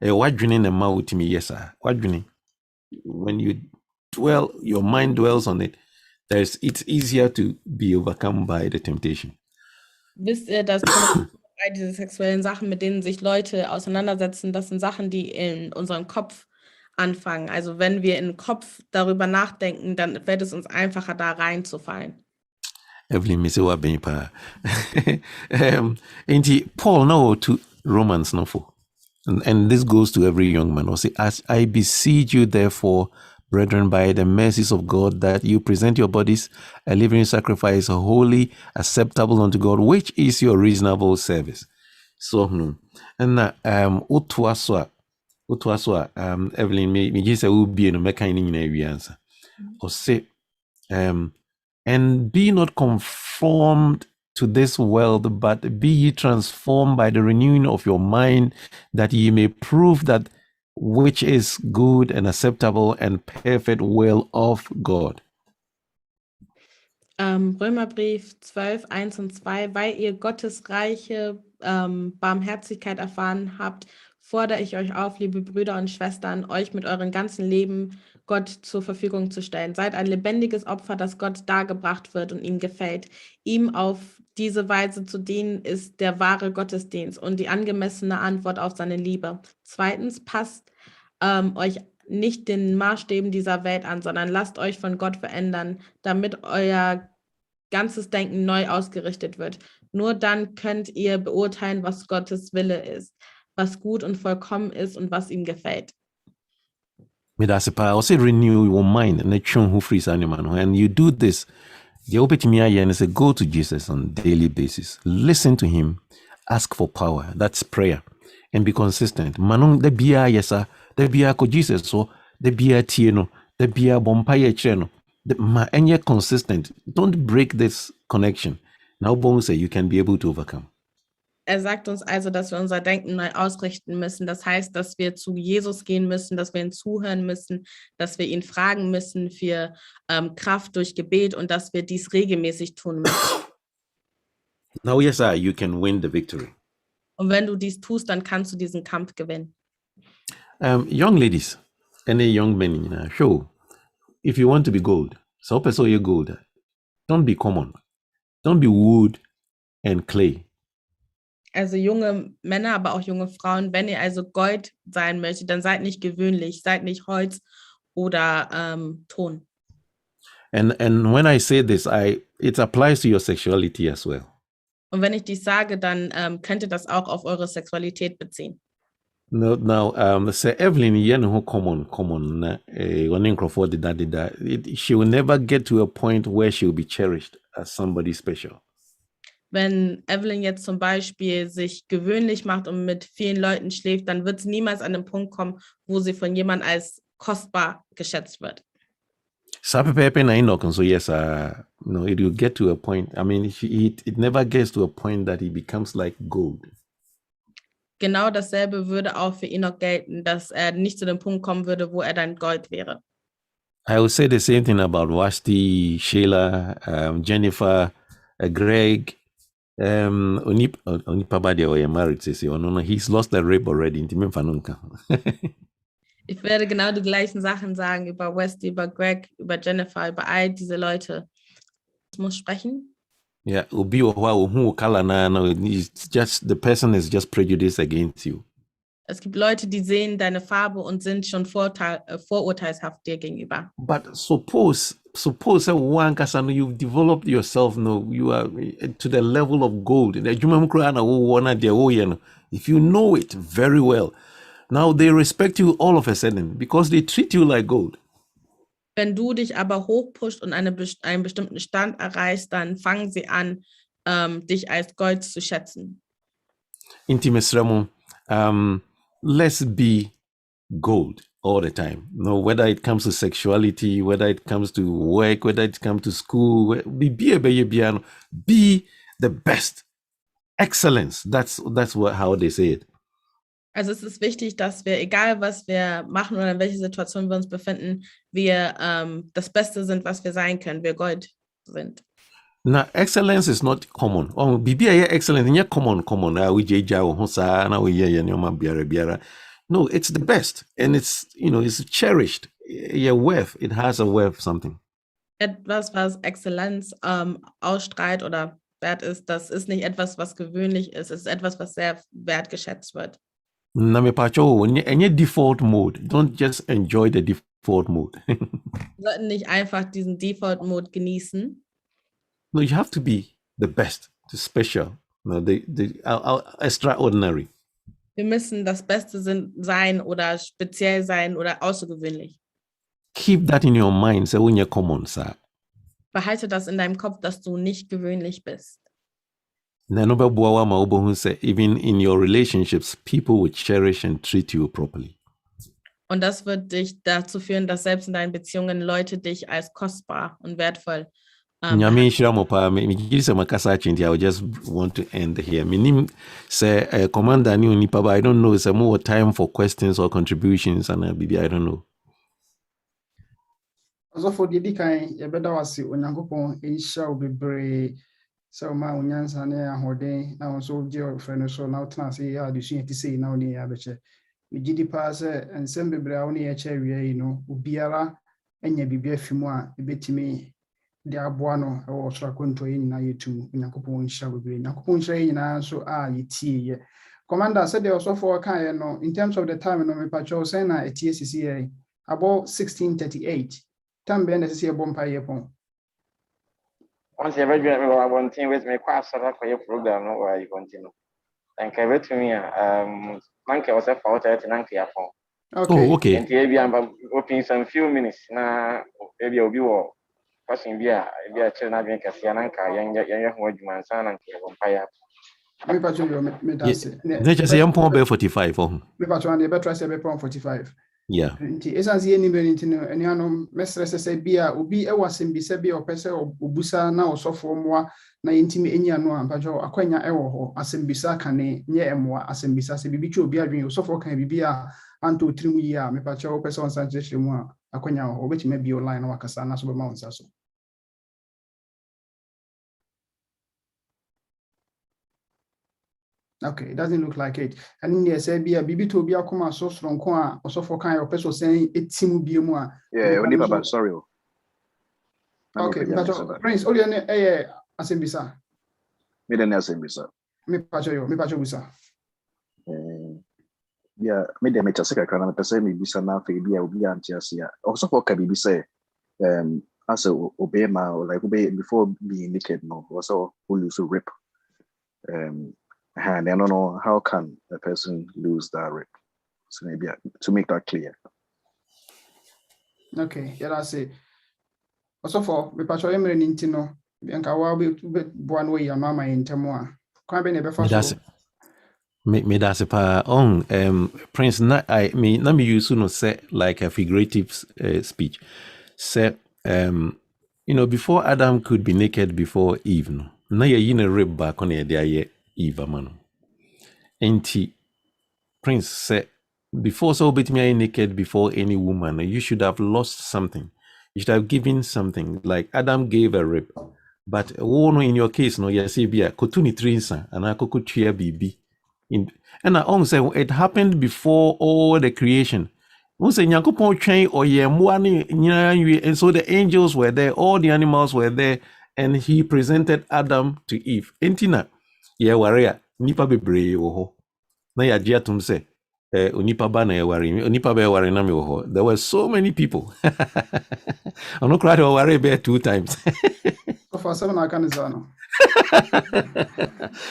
Wadwene na ma utimi yesa. Wadwene, when you dwell, your mind dwells on it, it's easier to be overcome by the temptation. Wisst ihr, dass bei diese sexuellen Sachen, mit denen sich Leute auseinandersetzen, das sind Sachen, die in unserem Kopf anfangen. Also wenn wir im Kopf darüber nachdenken, dann wird es uns einfacher, da reinzufallen. Evelyn Misewa Benpa. Paul no to Romans no for. And this goes to every young man. Say, as I beseech you, therefore, brethren, by the mercies of God, that you present your bodies a living sacrifice, holy, acceptable unto God, which is your reasonable service. So, and utwaswa, Evelyn, me just a be no mekaini na wi answer. Or say, and be not conformed to this world, but be ye transformed by the renewing of your mind, that ye may prove that which is good and acceptable and perfect will of God. Römerbrief 12, 1 und 2, weil ihr Gottes reiche Barmherzigkeit erfahren habt, fordere ich euch auf, liebe Brüder und Schwestern, euch mit eurem ganzen Leben Gott zur Verfügung zu stellen. Seid ein lebendiges Opfer, das Gott dargebracht wird und ihm gefällt. Ihm auf diese Weise zu dienen, ist der wahre Gottesdienst und die angemessene Antwort auf seine Liebe. Zweitens, passt euch nicht den Maßstäben dieser Welt an, sondern lasst euch von Gott verändern, damit euer ganzes Denken neu ausgerichtet wird. Nur dann könnt ihr beurteilen, was Gottes Wille ist, was gut und vollkommen ist und was ihm gefällt. Also renew your mind and you do this. The opportunity is go to Jesus on a daily basis. Listen to him, ask for power. That's prayer. And be consistent. Manon de bia yesa, de bia ko Jesus so, de bia tieno, de bia bompaye cheno. Ma enye consistent. Don't break this connection. Now Bon say you can be able to overcome. Sagt uns also, dass wir unser Denken neu ausrichten müssen. Das heißt, dass wir zu Jesus gehen müssen, dass wir ihm zuhören müssen, dass wir ihn fragen müssen für Kraft durch Gebet und dass wir dies regelmäßig tun müssen. Now, yes, sir, you can win the victory. Und wenn du dies tust, dann kannst du diesen Kampf gewinnen. Young ladies, any young men, show, if you want to be gold, so you're gold, don't be common. Don't be wood and clay. Also junge Männer, aber auch junge Frauen, wenn ihr also Gold sein möchtet, dann seid nicht gewöhnlich, seid nicht Holz oder Ton. And when I say this, it applies to your sexuality as well. Und wenn ich dies sage, dann könnt ihr das auch auf eure Sexualität beziehen. Now, say Evelyn, common, she will never get to a point where she will be cherished as somebody special. Wenn Evelyn jetzt zum Beispiel sich gewöhnlich macht und mit vielen Leuten schläft, dann wird sie niemals an den Punkt kommen, wo sie von jemandem als kostbar geschätzt wird. So yes, it will get to a point. I mean, it never gets to a point that he becomes like gold. Genau dasselbe würde auch für ihn noch gelten, dass er nicht zu dem Punkt kommen würde, wo er dann Gold wäre. I would say the same thing about Wasti, Sheila, Jennifer, Greg, Onipabadia married, he's lost the rape already. Ich werde genau die gleichen Sachen sagen über Westy, über Greg, über Jennifer, über all diese Leute. Ich muss sprechen. Yeah, it's just the person is just prejudiced against you. Es gibt Leute, die sehen deine Farbe und sind schon vorurteilshaft dir gegenüber. But suppose one person you've developed yourself, you are to the level of gold. If you know it very well, now they respect you all of a sudden because they treat you like gold. Wenn du dich aber hochpusht und einen bestimmten Stand erreichst, dann fangen sie an, dich als Gold zu schätzen. Intimacy, let's be gold all the time. Whether it comes to sexuality, whether it comes to work, whether it comes to school, be the best. Excellence. That's how they say it. Also es ist wichtig, dass wir, egal was wir machen oder in welcher Situation wir uns befinden, wir das Beste sind, was wir sein können, wir Gold sind. Now, excellence is not common. Excellence is common. No, it's the best, and it's cherished. Your worth, it has a worth something. Etwas, was Exzellenz ausstrahlt oder wert ist, das ist nicht etwas, was gewöhnlich ist. Es ist etwas, was sehr wertgeschätzt wird. Any default mode. Don't just enjoy the default mode. Wir sollten nicht einfach diesen Default Mode genießen. No, you have to be the best, the special, the extraordinary. Wir müssen das Beste sein oder speziell sein oder außergewöhnlich. Keep that in your mind, so when you're common, sir. Behalte das in deinem Kopf, dass du nicht gewöhnlich bist. Even in your relationships, people will cherish and treat you properly. Und das wird dich dazu führen, dass selbst in deinen Beziehungen Leute dich als kostbar und wertvoll I just want to end here. Commander, I don't know, it's more time for questions or contributions, and I don't know. Also for the kind, you better was Onyankopon Asia will be brave. So my unyansa ne ahode na also dear friend so now tena say ya de sua ti say na oni ya beche. Me gidi pa say ensem bebre a oni ya che wie no obiara enya bibia fimu a ebetimi de aboa no e wo sora konto yi na yetu Onyankopon Asia will be. Onyankopon Asia yi na so a yetie ye. Commander said there also for kan no in terms of the time no me pacho say na etie CCA about 1638. Time be na CCA bompa ye pon. Once you ever join me one thing with me, quite a for program, no where you continue. Thank you to me. Monkey was a fault at Nankia phone. Okay. Okay. And maybe I'm opening some few minutes now. Maybe I'll be all passing beer. Be a chill, not being Cassiananka, young word man, son, and Vampire. Me patch you me that's it. They just say I'm 45 for him. Me patch one the better say be 45. Yeah. Nti esans ye ni be nti no enuanom mesrese se bia obi e wasem bi se bia opese obusa na osofo moa na yentimi enya no ampajo akwanya e wo ho asembisa kane nye emoa asembisa se bibi twa obi adwen osofo kan bibia anto trimu yi a me pacho opese on sanche mu a akwanya ho obetime bi online na wakasa na so be ma onsa so. Okay, it doesn't look like it. And in say be a bibi to be a come so strong kwa also for kind of person saying it timu bi mu a. Yeah, only Baba, sorry. Okay, but Prince only asembisa. Me den asembisa. Me pacho busa. Yeah, me dem echa sika kana me pese me bisa na fe bia obi anti asia. Also for ka bibi say as a obema or like obey before being naked no also who lose a rip. And I don't know how can a person lose that rip. So maybe to make that clear. Okay, yeah, that's it. Also for me pacho emre nintino nka wa be boan we ya mama intemo a kwa be ne be fa so. Me that's a on Prince na me use no say like a figurative speech. Say you know before Adam could be naked before Eve no. Na ye in a rib back on the Eve man. Enti Prince said before so bit me naked before any woman, you should have lost something. You should have given something. Like Adam gave a rib. But in your case, no, you see, be a kotuni trinsa and I could cheer BB. And I always say it happened before all the creation. And so the angels were there, all the animals were there, and he presented Adam to Eve. Entina, yeah, warrior, nipa bebre oho. Na ya jiatum se, unipa ba na ya wari, unipa ba ya wari na mi oho. There were so many people. I'm not crying over worry 2 times. So for 7 I can zano.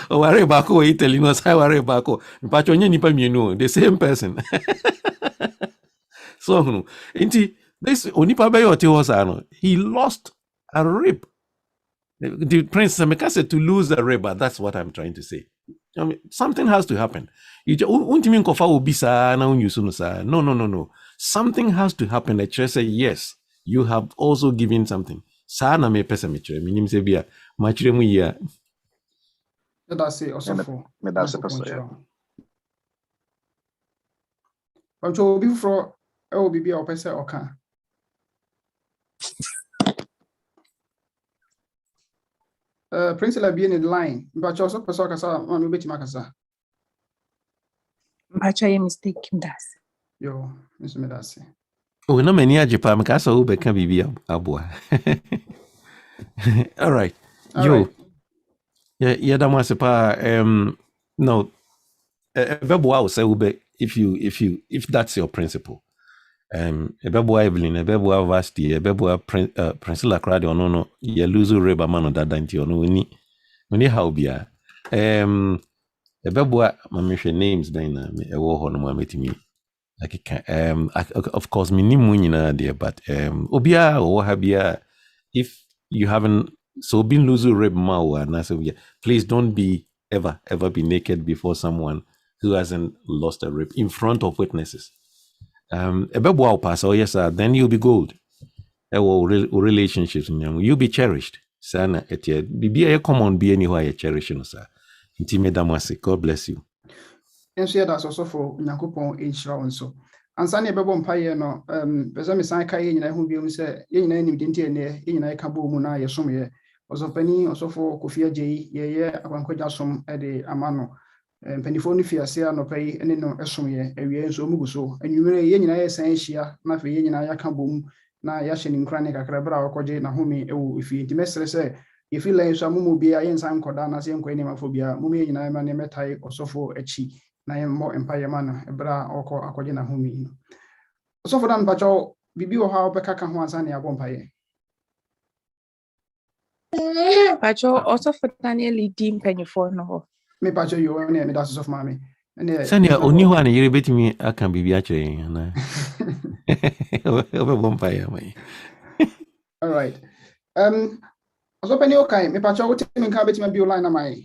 Worry bako Italy no sai worry bako. Mpacho nye nipa mienu, the same person. So inti this onipa ba yote was he lost a rib. The Prince Sameka said to lose a rib, that's what I'm trying to say. I mean, something has to happen. No. Something has to happen. The church say yes, you have also given something. Sana me pesa metre. Minim se bia machire mu ya. That's it. Also for me that's the person. But you be for be a person or can. Prince la be in the line, but you also person kasa manu beti makasa. Bacha ye mistake das. Yo, Mr. Medasi. Oh, no many ajipa mkasa ube kan bibi abua. All right. Yo. Yeah, that was no. Ebeboa say ube if that's your principle. Ebeboa Evelyn, Ebeboa Vasti, Ebeboa Priscilla Crowdy or no, ye lose reba man that danti or no we how bia. Ebeboa mamishe names then me ewo ho no metimi. Of course, minimum there, but obia or habia if you haven't so been losing rib mawa and I said, please don't be ever be naked before someone who hasn't lost a rib in front of witnesses. Yes, sir, then you'll be gold. Relationships, you'll be cherished. Sana be a common be anywhere you cherish, sir. God bless you. And so that's also for Nakupon H. so. And Sunny Babon Paye no, Besame Sanka in a whom you say, in any dinty in a cabo muna, yasum was a penny also for Kofia J, ye, Abankojasum at the Amano, and Pennyphonifia say no pay any no esum a year so muguso, and you may yen I say shia, Nafi yen I cambum, na yashin in chronic a crabra or coje Nahumi, if you intimate say. If you like some movie, I ain't some cordana, same quenemaphobia, Mummy and I man metai or so for a chi, na more empire man, a bra or call Akojana Humi. So for them, but your Bibi or how Becca once and a bompire. Bacho also for Daniel Dean Penny for no. Me patcho you only me that's of mammy. Sanya only one you bet me I can be actually. All right. Also, penny okay, me patcho would take me cabin be line of my.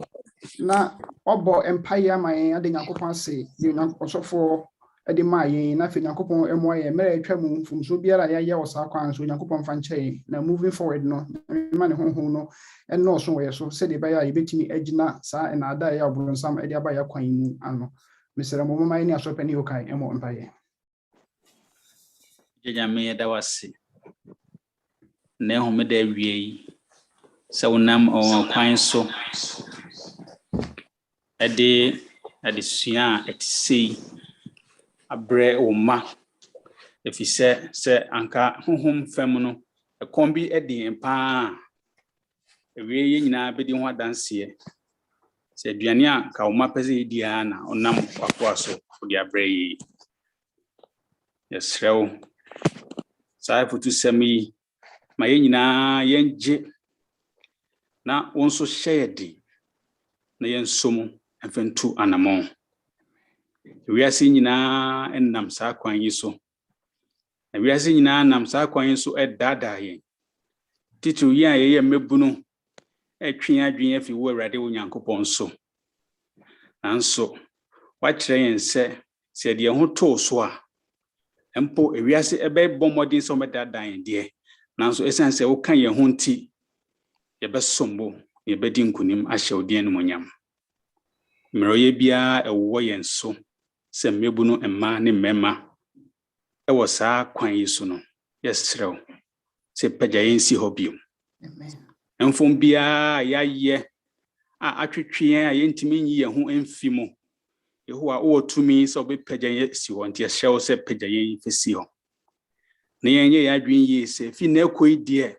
Na obo empire man ade Nyankopon se de Nyankopon ade ma yen na fe Nyankopon emo ye mere atwa mu mfumso biara ya ye osa kwan so Nyankopon fa nche na moving forward no ma ne honhom no eno so we so se de ba ya yebetimi agina sa na ada ya obronsam ade aba ya kwan mu ano mesere mo mama ni asopani okai emo empire Jame da wase ne home da wie se wonam o kwan so ade sua etisei abre o ma efise se anka honhom fam no ekon bi edi empa ewie ye nyina bedi ho adanse se aduane a ka o ma pese edi na onam kwakwa so odi abre yi yesrew sai futu semi ma ye nyina yenje na wonso hyedi na yensom mfentu anamon wiase nyina ennam saa kwan yi so na wiase nyina nam saa kwan yi so edada yen titu yi a ye mebunu etwe adwen afi wo Awurade wo Nyankopon so nanso wa kire yen se de ho to so a empo wiase ebe bomodin so medada yen de nanso esense wo kan ye ho nti ye besombo ye bedi nkunim ahye odien no monyam mmeroye bia ewo yen so se mebunu emma ne mmema ewo saa kwan yi so no yesrew se pagya yen si hobium amen enfom bia ya ye a atwetwe a yentimi nyi ye ho emfimo yehowa o tumi so be pagya yen si ho nti ehyew se pagya yen fesi ho na yenye ya adwen yi se fi na koi die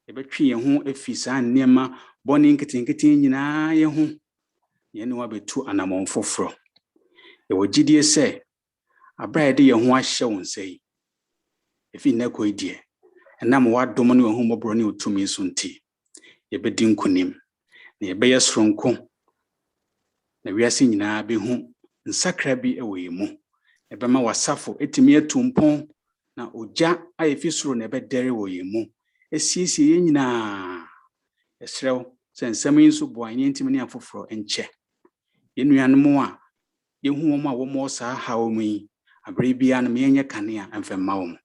ebetwe ye ho efi saa nnema boni nketinketi nyina ye ho ye ne wa betu anamon foforo ewo gidie se abra de ye ho ahye won sei efi na koi die enam wa dom ne ho mobro ne otumi so nti ye bedi nkunim na ye beye soronko na wiase nyina be hu nsakra bi ewo mu ebema wasafo etimi atumpon na oja ayefi soro na ebedere wo mu esiesie ye nyina esrew sensem yin so boan yentimi ne afoforo enche yenuanom a yehu wom a womo saa hawo mu yi abre bia na menye kane a emfema wom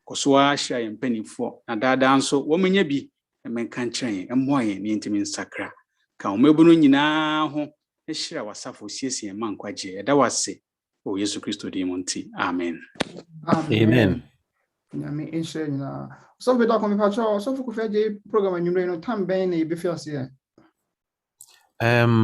koso a hya yempanifo na dada nso womenya bi emenka nkyerɛ emmoye ne yentimi nsakra ka omebunu nyina ho ehyira wasafo siesie mankwaje eda wase o Yesu Kristo di monti amen Amen. nyame enhyɛ nyina so be da ko me pacho so fu ku fe je program anwumre no tam ben na ye be fi ase